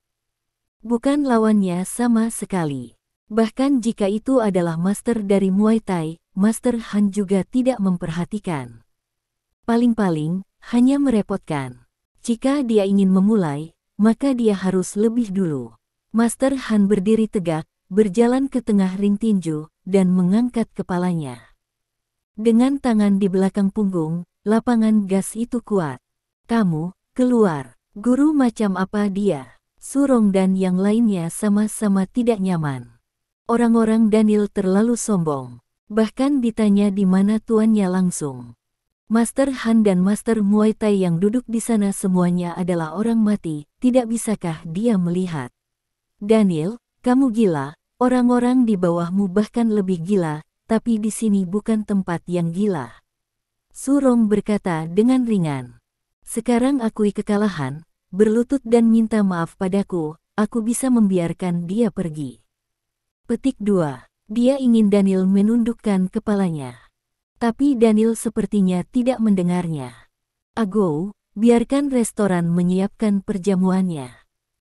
Bukan lawannya sama sekali. Bahkan jika itu adalah master dari Muay Thai, Master Han juga tidak memperhatikan. Paling-paling, hanya merepotkan. Jika dia ingin memulai, maka dia harus lebih dulu. Master Han berdiri tegak, berjalan ke tengah ring tinju, dan mengangkat kepalanya. Dengan tangan di belakang punggung, lapangan gas itu kuat. Kamu, keluar. Guru macam apa dia? Surong dan yang lainnya sama-sama tidak nyaman. Orang-orang Daniel terlalu sombong. Bahkan ditanya di mana tuannya langsung. Master Han dan Master Muay Thai yang duduk di sana semuanya adalah orang mati, tidak bisakah dia melihat? Daniel, kamu gila, orang-orang di bawahmu bahkan lebih gila, tapi di sini bukan tempat yang gila. Surong berkata dengan ringan. Sekarang akui kekalahan, berlutut dan minta maaf padaku, aku bisa membiarkan dia pergi. Petik 2. Dia ingin Daniel menundukkan kepalanya. Tapi Daniel sepertinya tidak mendengarnya. Ago, biarkan restoran menyiapkan perjamuannya.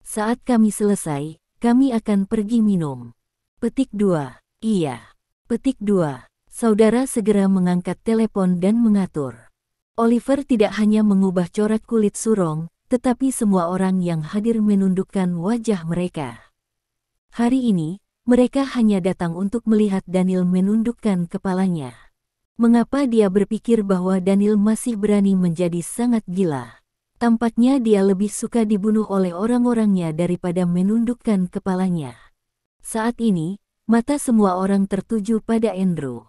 Saat kami selesai, kami akan pergi minum. Petik 2. Iya. Petik 2. Saudara segera mengangkat telepon dan mengatur. Oliver tidak hanya mengubah corak kulit Surong, tetapi semua orang yang hadir menundukkan wajah mereka. Hari ini, mereka hanya datang untuk melihat Daniel menundukkan kepalanya. Mengapa dia berpikir bahwa Daniel masih berani menjadi sangat gila? Tampaknya dia lebih suka dibunuh oleh orang-orangnya daripada menundukkan kepalanya. Saat ini, mata semua orang tertuju pada Andrew.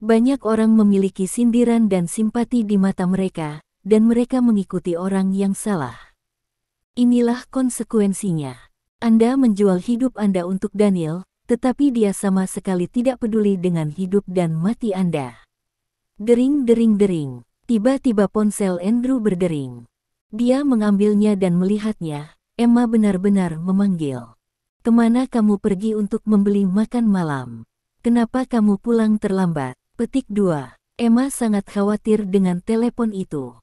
Banyak orang memiliki sindiran dan simpati di mata mereka, dan mereka mengikuti orang yang salah. Inilah konsekuensinya. Anda menjual hidup Anda untuk Daniel, tetapi dia sama sekali tidak peduli dengan hidup dan mati Anda. Dering dering dering. Tiba-tiba ponsel Andrew berdering. Dia mengambilnya dan melihatnya. Emma benar-benar memanggil. Kemana kamu pergi untuk membeli makan malam? Kenapa kamu pulang terlambat? Petik 2. Emma sangat khawatir dengan telepon itu.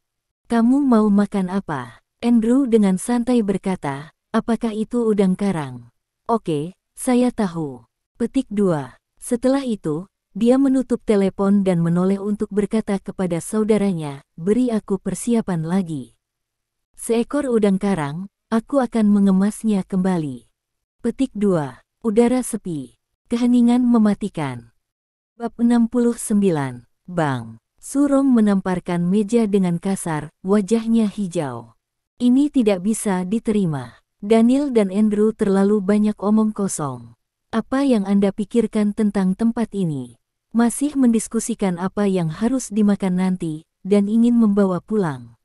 Kamu mau makan apa? Andrew dengan santai berkata, apakah itu udang karang? Oke, saya tahu. Petik 2. Setelah itu, dia menutup telepon dan menoleh untuk berkata kepada saudaranya, beri aku persiapan lagi. Seekor udang karang, aku akan mengemasnya kembali. Petik 2. Udara sepi. Keheningan mematikan. Bab 69. Bang. Surong menamparkan meja dengan kasar, wajahnya hijau. Ini tidak bisa diterima. Daniel dan Andrew terlalu banyak omong kosong. Apa yang Anda pikirkan tentang tempat ini? Masih mendiskusikan apa yang harus dimakan nanti, dan ingin membawa pulang.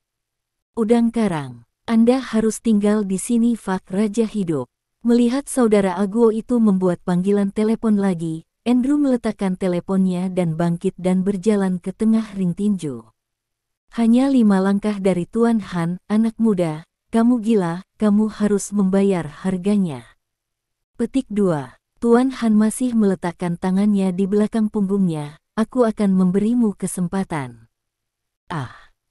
Udang karang. Anda harus tinggal di sini, Fak Raja hidup. Melihat saudara Aguo itu membuat panggilan telepon lagi, Andrew meletakkan teleponnya dan bangkit dan berjalan ke tengah ring tinju. Hanya 5 langkah dari Tuan Han, anak muda, kamu gila, kamu harus membayar harganya. Petik 2. Tuan Han masih meletakkan tangannya di belakang punggungnya, aku akan memberimu kesempatan.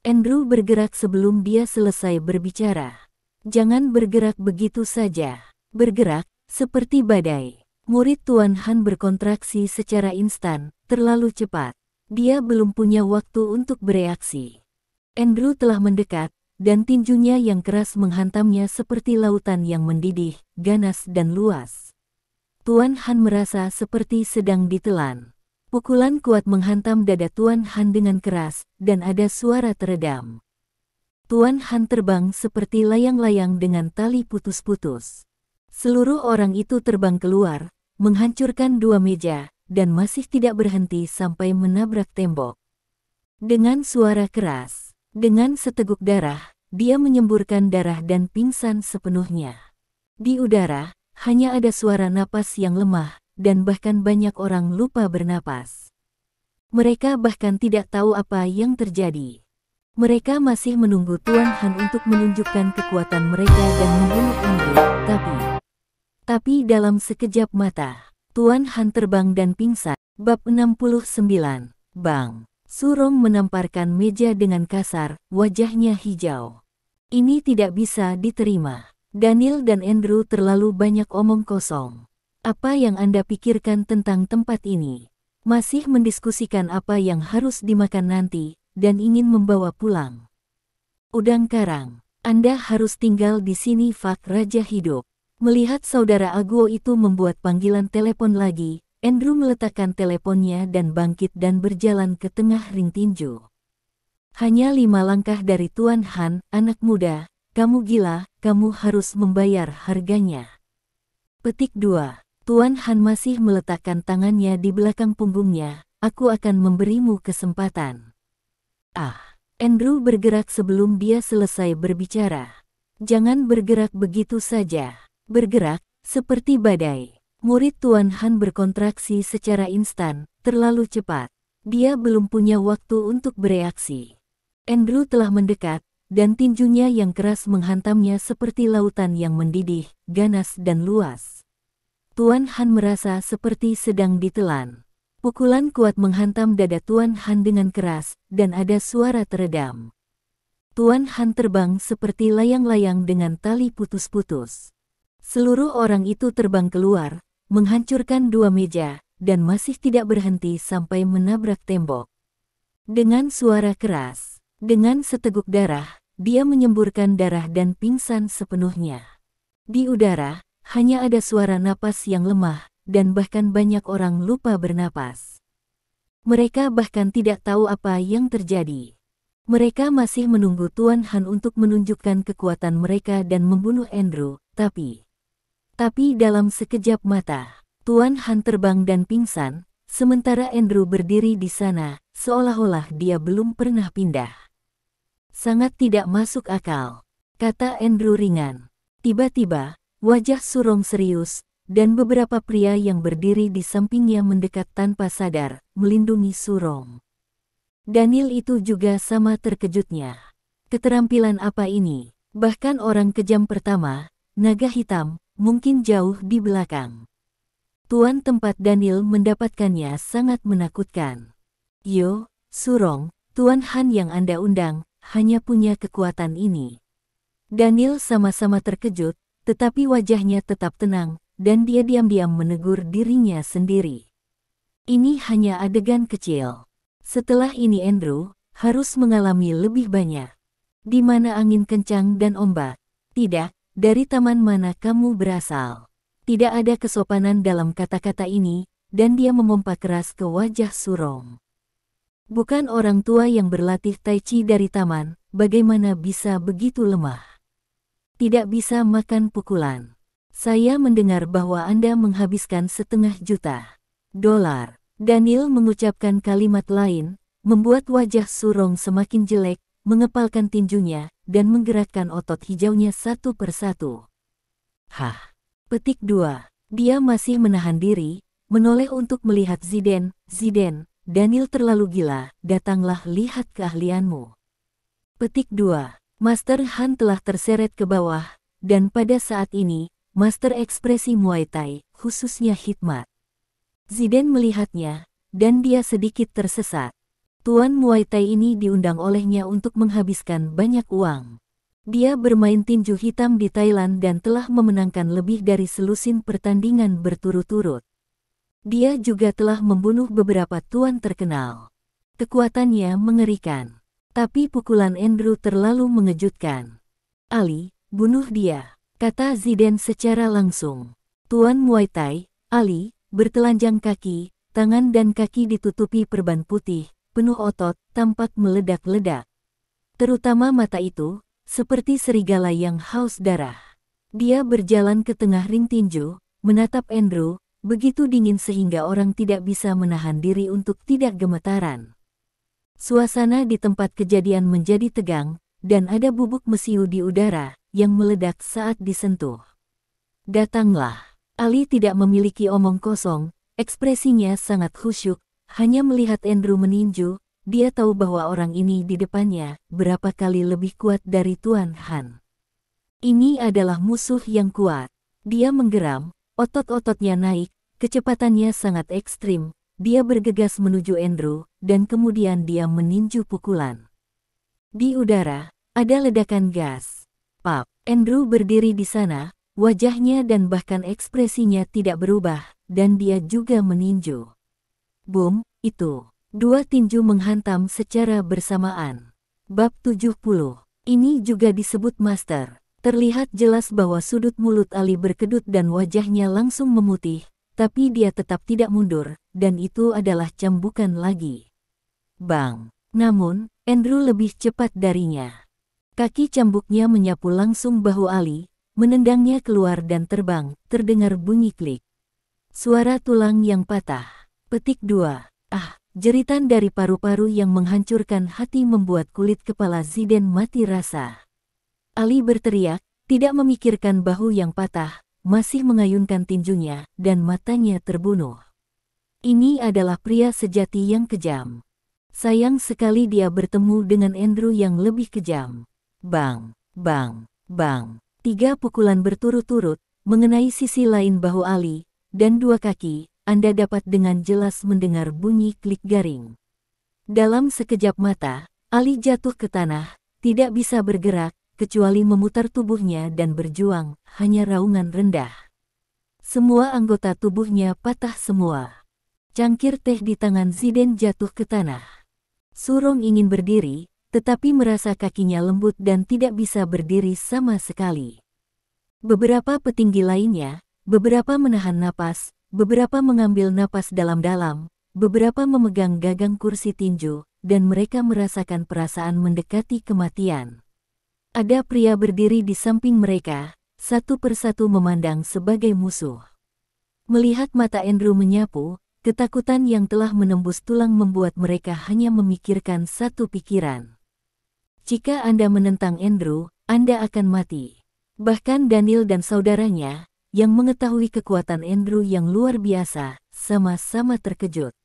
Andrew bergerak sebelum dia selesai berbicara. Jangan bergerak begitu saja. Bergerak, seperti badai. Murid Tuan Han berkontraksi secara instan, terlalu cepat. Dia belum punya waktu untuk bereaksi. Andrew telah mendekat, dan tinjunya yang keras menghantamnya seperti lautan yang mendidih, ganas dan luas. Tuan Han merasa seperti sedang ditelan. Pukulan kuat menghantam dada Tuan Han dengan keras, dan ada suara teredam. Tuan Han terbang seperti layang-layang dengan tali putus-putus. Seluruh orang itu terbang keluar, menghancurkan dua meja, dan masih tidak berhenti sampai menabrak tembok. Dengan suara keras, dengan seteguk darah, dia menyemburkan darah dan pingsan sepenuhnya. Di udara, hanya ada suara napas yang lemah, dan bahkan banyak orang lupa bernapas. Mereka bahkan tidak tahu apa yang terjadi. Mereka masih menunggu Tuan Han untuk menunjukkan kekuatan mereka dan membunuh Andrew, tapi dalam sekejap mata, Tuan Han terbang dan pingsan. Bab 69, Bang. Surong menamparkan meja dengan kasar, wajahnya hijau. Ini tidak bisa diterima. Daniel dan Andrew terlalu banyak omong kosong. Apa yang Anda pikirkan tentang tempat ini? Masih mendiskusikan apa yang harus dimakan nanti, dan ingin membawa pulang. Udang karang, Anda harus tinggal di sini, Fak Raja hidup. Melihat saudara Aguo itu membuat panggilan telepon lagi, Andrew meletakkan teleponnya dan bangkit dan berjalan ke tengah ring tinju. Hanya 5 langkah dari Tuan Han, anak muda, kamu gila, kamu harus membayar harganya. Petik 2. Tuan Han masih meletakkan tangannya di belakang punggungnya, aku akan memberimu kesempatan. Andrew bergerak sebelum dia selesai berbicara. Jangan bergerak begitu saja. Bergerak, seperti badai. Murid Tuan Han berkontraksi secara instan, terlalu cepat. Dia belum punya waktu untuk bereaksi. Andrew telah mendekat, dan tinjunya yang keras menghantamnya seperti lautan yang mendidih, ganas dan luas. Tuan Han merasa seperti sedang ditelan. Pukulan kuat menghantam dada Tuan Han dengan keras, dan ada suara teredam. Tuan Han terbang seperti layang-layang dengan tali putus-putus. Seluruh orang itu terbang keluar, menghancurkan dua meja, dan masih tidak berhenti sampai menabrak tembok. Dengan suara keras, dengan seteguk darah, dia menyemburkan darah dan pingsan sepenuhnya. Di udara, hanya ada suara napas yang lemah, dan bahkan banyak orang lupa bernapas. Mereka bahkan tidak tahu apa yang terjadi. Mereka masih menunggu Tuan Han untuk menunjukkan kekuatan mereka dan membunuh Andrew, tapi dalam sekejap mata, Tuan Han terbang dan pingsan, sementara Andrew berdiri di sana, seolah-olah dia belum pernah pindah. Sangat tidak masuk akal, kata Andrew ringan. Tiba-tiba, wajah Surong serius, dan beberapa pria yang berdiri di sampingnya mendekat tanpa sadar, melindungi Surong. Daniel itu juga sama terkejutnya. Keterampilan apa ini? Bahkan orang kejam pertama, naga hitam, mungkin jauh di belakang. Tuan tempat Daniel mendapatkannya sangat menakutkan. Yo, Surong, Tuan Han yang Anda undang, hanya punya kekuatan ini. Daniel sama-sama terkejut, tetapi wajahnya tetap tenang, dan dia diam-diam menegur dirinya sendiri. Ini hanya adegan kecil. Setelah ini Andrew harus mengalami lebih banyak. Di mana angin kencang dan ombak? Tidak. Dari taman mana kamu berasal? Tidak ada kesopanan dalam kata-kata ini, dan dia memompa keras ke wajah Surong. Bukan orang tua yang berlatih tai chi dari taman, bagaimana bisa begitu lemah? Tidak bisa makan pukulan. Saya mendengar bahwa Anda menghabiskan $500,000. Daniel mengucapkan kalimat lain, membuat wajah Surong semakin jelek, mengepalkan tinjunya, dan menggerakkan otot hijaunya satu persatu. Petik 2. Dia masih menahan diri, menoleh untuk melihat Zidane. Daniel terlalu gila, datanglah lihat keahlianmu. Petik 2. Master Han telah terseret ke bawah, dan pada saat ini, Master ekspresi Muay Thai, khususnya hikmat. Zidane melihatnya, dan dia sedikit tersesat. Tuan Muay Thai ini diundang olehnya untuk menghabiskan banyak uang. Dia bermain tinju hitam di Thailand dan telah memenangkan lebih dari selusin pertandingan berturut-turut. Dia juga telah membunuh beberapa tuan terkenal. Kekuatannya mengerikan. Tapi pukulan Andrew terlalu mengejutkan. Ali, bunuh dia, kata Zidane secara langsung. Tuan Muay Thai, Ali, bertelanjang kaki, tangan dan kaki ditutupi perban putih, penuh otot, tampak meledak-ledak. Terutama mata itu, seperti serigala yang haus darah. Dia berjalan ke tengah ring tinju, menatap Andrew, begitu dingin sehingga orang tidak bisa menahan diri untuk tidak gemetaran. Suasana di tempat kejadian menjadi tegang, dan ada bubuk mesiu di udara yang meledak saat disentuh. Datanglah. Ali tidak memiliki omong kosong, ekspresinya sangat khusyuk, hanya melihat Andrew meninju, dia tahu bahwa orang ini di depannya berapa kali lebih kuat dari Tuan Han. Ini adalah musuh yang kuat. Dia menggeram, otot-ototnya naik, kecepatannya sangat ekstrim. Dia bergegas menuju Andrew, dan kemudian dia meninju pukulan. Di udara, ada ledakan gas. Pap, Andrew berdiri di sana, wajahnya dan bahkan ekspresinya tidak berubah, dan dia juga meninju. Boom, itu. Dua tinju menghantam secara bersamaan. Bab 70. Ini juga disebut master. Terlihat jelas bahwa sudut mulut Ali berkedut dan wajahnya langsung memutih, tapi dia tetap tidak mundur, dan itu adalah cambukan lagi. Bang! Namun, Andrew lebih cepat darinya. Kaki cambuknya menyapu langsung bahu Ali, menendangnya keluar dan terbang, terdengar bunyi klik. Suara tulang yang patah. Petik 2. Ah! Jeritan dari paru-paru yang menghancurkan hati membuat kulit kepala Zidane mati rasa. Ali berteriak, tidak memikirkan bahu yang patah, masih mengayunkan tinjunya, dan matanya terbunuh. Ini adalah pria sejati yang kejam. Sayang sekali dia bertemu dengan Andrew yang lebih kejam. Bang, bang, bang. 3 pukulan berturut-turut, mengenai sisi lain bahu Ali, dan 2 kaki, Anda dapat dengan jelas mendengar bunyi klik garing. Dalam sekejap mata, Ali jatuh ke tanah, tidak bisa bergerak, kecuali memutar tubuhnya dan berjuang, hanya raungan rendah. Semua anggota tubuhnya patah semua. Cangkir teh di tangan Zidane jatuh ke tanah. Surong ingin berdiri, tetapi merasa kakinya lembut dan tidak bisa berdiri sama sekali. Beberapa petinggi lainnya, beberapa menahan napas, beberapa mengambil napas dalam-dalam, beberapa memegang gagang kursi tinju, dan mereka merasakan perasaan mendekati kematian. Ada pria berdiri di samping mereka, satu persatu memandang sebagai musuh. Melihat mata Andrew menyapu, ketakutan yang telah menembus tulang membuat mereka hanya memikirkan satu pikiran. Jika Anda menentang Andrew, Anda akan mati. Bahkan Daniel dan saudaranya, yang mengetahui kekuatan Andrew yang luar biasa, sama-sama terkejut.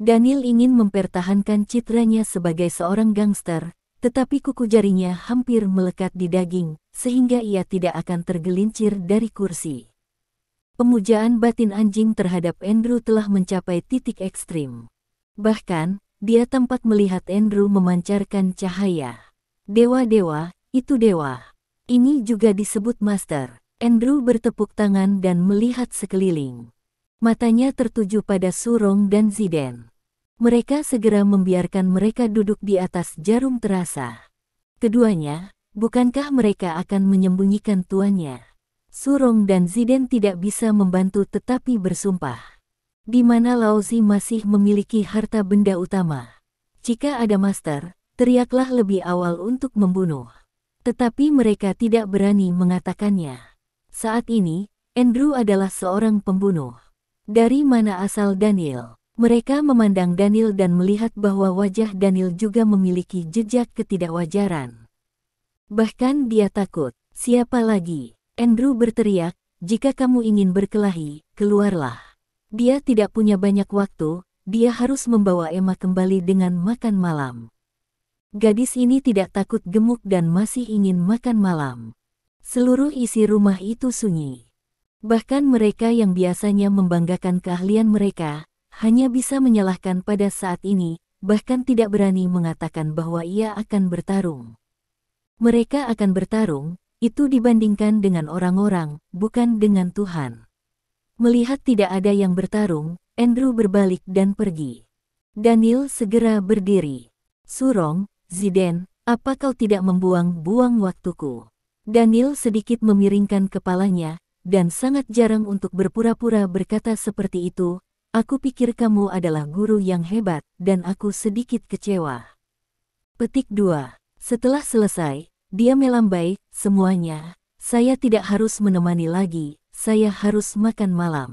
Daniel ingin mempertahankan citranya sebagai seorang gangster, tetapi kuku jarinya hampir melekat di daging, sehingga ia tidak akan tergelincir dari kursi. Pemujaan batin anjing terhadap Andrew telah mencapai titik ekstrim. Bahkan, dia tampak melihat Andrew memancarkan cahaya. Dewa-dewa, itu dewa. Ini juga disebut master. Andrew bertepuk tangan dan melihat sekeliling. Matanya tertuju pada Surong dan Zidane. Mereka segera membiarkan mereka duduk di atas jarum terasa. Keduanya, bukankah mereka akan menyembunyikan tuannya? Surong dan Zidane tidak bisa membantu tetapi bersumpah. Di mana Laozi masih memiliki harta benda utama. Jika ada master, teriaklah lebih awal untuk membunuh. Tetapi mereka tidak berani mengatakannya. Saat ini, Andrew adalah seorang pembunuh. Dari mana asal Daniel? Mereka memandang Daniel dan melihat bahwa wajah Daniel juga memiliki jejak ketidakwajaran. Bahkan dia takut. Siapa lagi? Andrew berteriak, jika kamu ingin berkelahi, keluarlah. Dia tidak punya banyak waktu, dia harus membawa Emma kembali dengan makan malam. Gadis ini tidak takut gemuk dan masih ingin makan malam. Seluruh isi rumah itu sunyi. Bahkan mereka yang biasanya membanggakan keahlian mereka, hanya bisa menyalahkan pada saat ini, bahkan tidak berani mengatakan bahwa ia akan bertarung. Mereka akan bertarung, itu dibandingkan dengan orang-orang, bukan dengan Tuhan. Melihat tidak ada yang bertarung, Andrew berbalik dan pergi. Daniel segera berdiri. Surong, Zidane, apa kau tidak membuang-buang waktuku? Daniel sedikit memiringkan kepalanya, dan sangat jarang untuk berpura-pura berkata seperti itu. Aku pikir kamu adalah guru yang hebat, dan aku sedikit kecewa. Petik 2. Setelah selesai, dia melambai, semuanya, Saya tidak harus menemani lagi, saya harus makan malam.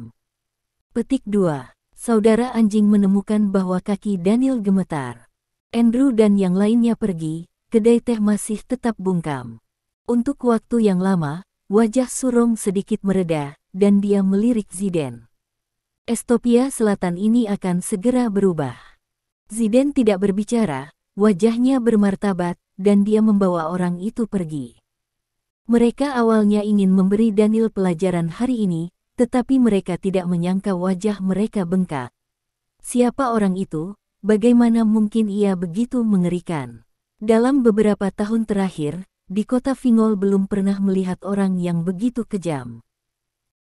Petik 2. Saudara anjing menemukan bahwa kaki Daniel gemetar. Andrew dan yang lainnya pergi, kedai teh masih tetap bungkam. Untuk waktu yang lama, wajah Surong sedikit mereda, dan dia melirik Zidane. Estopia Selatan ini akan segera berubah. Zidane tidak berbicara, wajahnya bermartabat, dan dia membawa orang itu pergi. Mereka awalnya ingin memberi Daniel pelajaran hari ini, tetapi mereka tidak menyangka wajah mereka bengkak. Siapa orang itu? Bagaimana mungkin ia begitu mengerikan? Dalam beberapa tahun terakhir, di kota Fingol belum pernah melihat orang yang begitu kejam.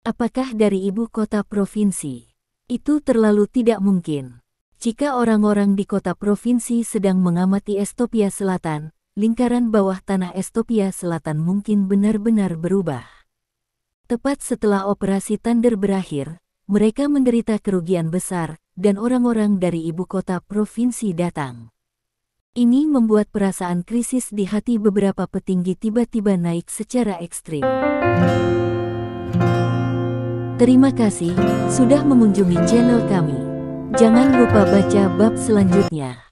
Apakah dari ibu kota provinsi? Itu terlalu tidak mungkin. Jika orang-orang di kota provinsi sedang mengamati Estopia Selatan, lingkaran bawah tanah Estopia Selatan mungkin benar-benar berubah. Tepat setelah operasi Thunder berakhir, mereka menderita kerugian besar, dan orang-orang dari ibu kota provinsi datang. Ini membuat perasaan krisis di hati beberapa petinggi tiba-tiba naik secara ekstrim. Terima kasih sudah mengunjungi channel kami. Jangan lupa baca bab selanjutnya.